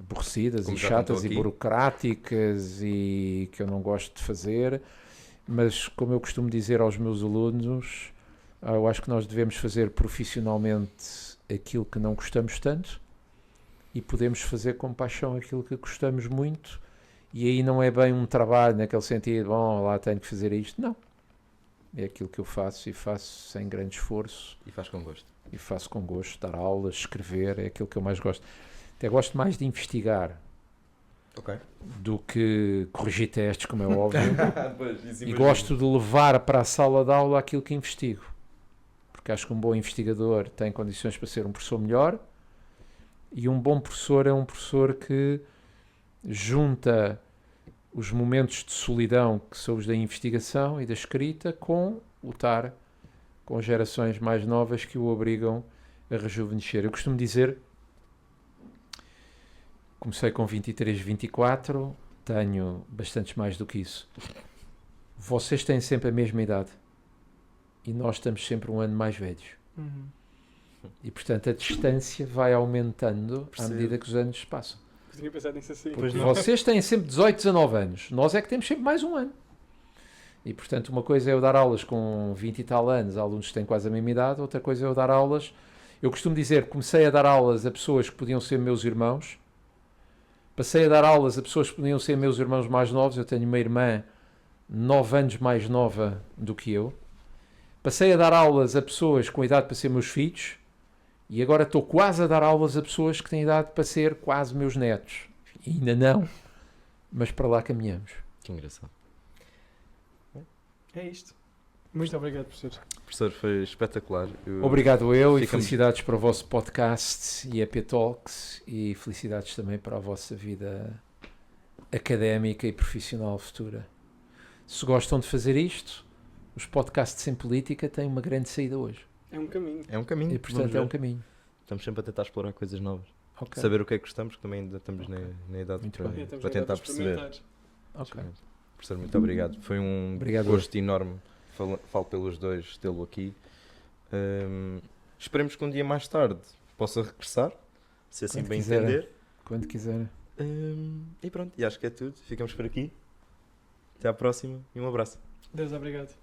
aborrecidas Como e já chatas contou e aqui. burocráticas e que eu não gosto de fazer, mas como eu costumo dizer aos meus alunos, eu acho que nós devemos fazer profissionalmente aquilo que não gostamos tanto e podemos fazer com paixão aquilo que gostamos muito, e aí não é bem um trabalho naquele sentido, bom, lá tenho que fazer isto, não. É aquilo que eu faço, e faço sem grande esforço, E faz com gosto. e faço com gosto, dar aulas, escrever, é aquilo que eu mais gosto. Até gosto mais de investigar Ok. do que corrigir testes, como é óbvio, Pois, isso e imagino. gosto de levar para a sala de aula aquilo que investigo, porque acho que um bom investigador tem condições para ser um professor melhor, e um bom professor é um professor que junta os momentos de solidão que são os da investigação e da escrita com o estar com gerações mais novas que o obrigam a rejuvenescer. Eu costumo dizer, comecei com 23, 24, tenho bastantes mais do que isso. Vocês têm sempre a mesma idade e nós estamos sempre um ano mais velhos. Uhum. E portanto a distância vai aumentando à Percebo. medida que os anos passam. Eu tinha pensado nisso assim. Pois Porque não. vocês têm sempre 18, 19 anos. Nós é que temos sempre mais um ano. E, portanto, uma coisa é eu dar aulas com 20 e tal anos a alunos que têm quase a mesma idade, outra coisa é eu dar aulas... Eu costumo dizer, comecei a dar aulas a pessoas que podiam ser meus irmãos, passei a dar aulas a pessoas que podiam ser meus irmãos mais novos. Eu tenho uma irmã 9 anos mais nova do que eu. Passei a dar aulas a pessoas com idade para ser meus filhos, e agora estou quase a dar aulas a pessoas que têm idade para ser quase meus netos. Ainda não, mas para lá caminhamos. Que engraçado. É isto. Muito obrigado, professor. Professor, foi espetacular. Obrigado eu, e Ficamos- felicidades para o vosso podcast e EP Talks, e felicidades também para a vossa vida académica e profissional futura. Se gostam de fazer isto, os podcasts sem política têm uma grande saída hoje. É um caminho. É um caminho. E portanto vamos é um ver. caminho. Estamos sempre a tentar explorar coisas novas. Ok. Saber o que é que gostamos, que também ainda estamos na idade Muito para, bem. Estamos para a tentar tentar perceber. experimentar. Ok. Professor, muito obrigado. Foi um Obrigado. gosto enorme. Falo pelos dois, tê-lo aqui. Esperemos que um dia mais tarde possa regressar, se assim Quando bem quiserem. entender. Quando quiserem. E pronto, e acho que é tudo. Ficamos por aqui. Até à próxima e um abraço. Deus, obrigado.